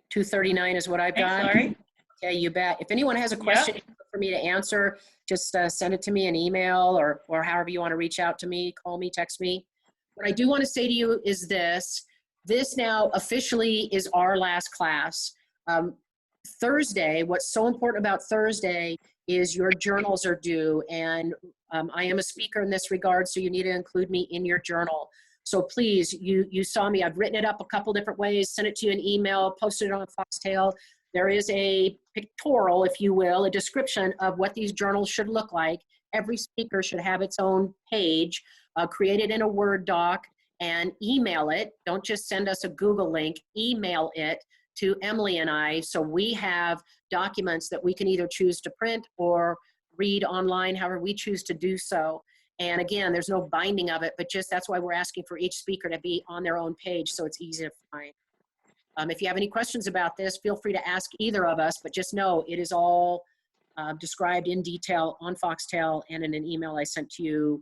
239 is what I've got. Thanks, Laurie. Okay, you bet. If anyone has a question for me to answer, just send it to me an email or however you want to reach out to me, call me, text me. What I do want to say to you is this now officially is our last class. Thursday, what's so important about Thursday is your journals are due, and I am a speaker in this regard, so you need to include me in your journal. So please, you saw me, I've written it up a couple different ways, sent it to you in email, posted it on Foxtail. There is a pictorial, if you will, a description of what these journals should look like. Every speaker should have its own page, created in a Word doc, and email it. Don't just send us a Google link, email it to Emily and I, so we have documents that we can either choose to print or read online, however we choose to do so. And again, there's no binding of it, but just that's why we're asking for each speaker to be on their own page so it's easy to find. If you have any questions about this, feel free to ask either of us, but just know it is all described in detail on Foxtail and in an email I sent to you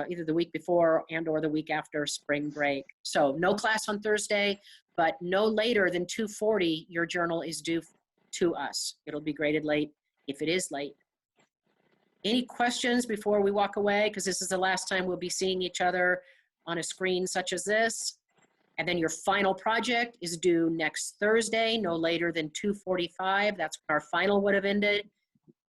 either the week before and or the week after spring break. So no class on Thursday, but no later than 2:40, your journal is due to us. It'll be graded late if it is late. Any questions before we walk away? Because this is the last time we'll be seeing each other on a screen such as this. And then your final project is due next Thursday, no later than 2:45. That's when our final would have ended.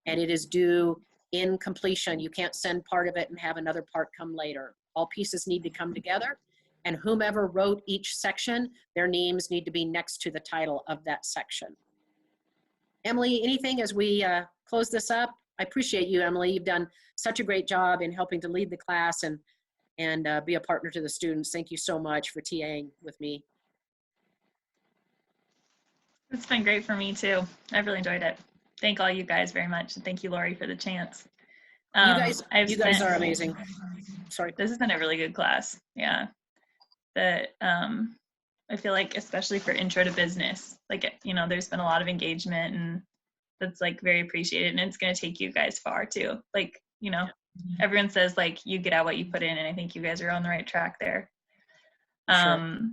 And it is due in completion. You can't send part of it and have another part come later. All pieces need to come together. And whomever wrote each section, their names need to be next to the title of that section. Emily, anything as we close this up? I appreciate you, Emily. You've done such a great job in helping to lead the class and be a partner to the students. Thank you so much for TAing with me. It's been great for me too. I've really enjoyed it. Thank all you guys very much. And thank you, Laurie, for the chance. You guys are amazing. Sorry. This has been a really good class. Yeah. That I feel like, especially for intro to business, like, you know, there's been a lot of engagement and that's like very appreciated, and it's going to take you guys far too. Like, you know, everyone says like you get out what you put in, and I think you guys are on the right track there. Sure.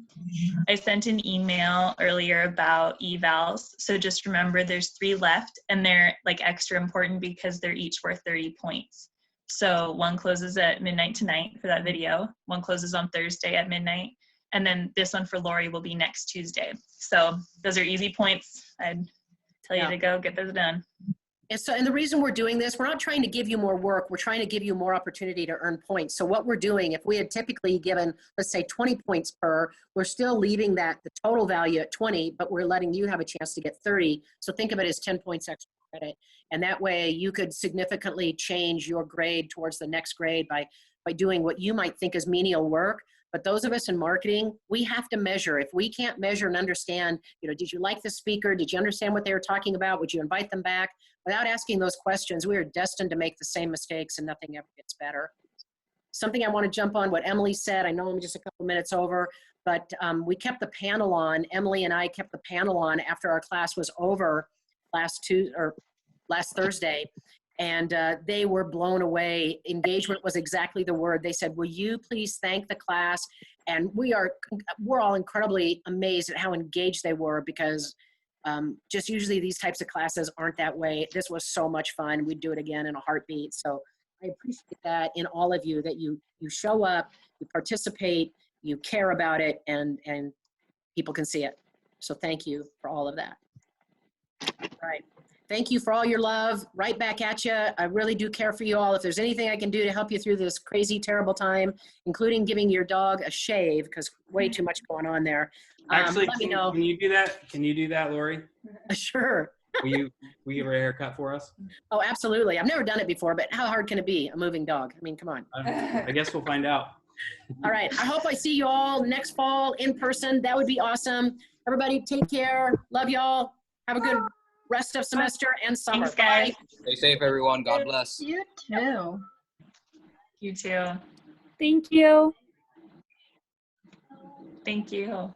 I sent an email earlier about evals. So just remember there's 3 left, and they're like extra important because they're each worth 30 points. So one closes at midnight tonight for that video. One closes on Thursday at midnight. And then this one for Laurie will be next Tuesday. So those are easy points. I'd tell you to go get those done. And the reason we're doing this, we're not trying to give you more work. We're trying to give you more opportunity to earn points. So what we're doing, if we had typically given, let's say 20 points per, we're still leaving the total value at 20, but we're letting you have a chance to get 30. So think of it as 10 points extra credit. And that way you could significantly change your grade towards the next grade by doing what you might think is menial work. But those of us in marketing, we have to measure. If we can't measure and understand, did you like the speaker? Did you understand what they were talking about? Would you invite them back? Without asking those questions, we are destined to make the same mistakes and nothing ever gets better. Something I want to jump on what Emily said. I know I'm just a couple minutes over, but we kept the panel on. Emily and I kept the panel on after our class was over last Thursday. And they were blown away. Engagement was exactly the word. They said, will you please thank the class? And we're all incredibly amazed at how engaged they were, because just usually these types of classes aren't that way. This was so much fun. We'd do it again in a heartbeat. So I appreciate that in all of you, that you show up, you participate, you care about it, and people can see it. So thank you for all of that. All right. Thank you for all your love. Right back at you. I really do care for you all. If there's anything I can do to help you through this crazy, terrible time, including giving your dog a shave, because way too much going on there. Actually, let me know. Can you do that? Can you do that, Laurie? Sure. Will you give her a haircut for us? Oh, absolutely. I've never done it before, but how hard can it be? A moving dog. I mean, come on. I guess we'll find out. All right. I hope I see you all next fall in person. That would be awesome. Everybody take care. Love y'all. Have a good rest of semester and summer. Thanks, guys. Bye. Stay safe, everyone. God bless. You too. You too. Thank you. Thank you.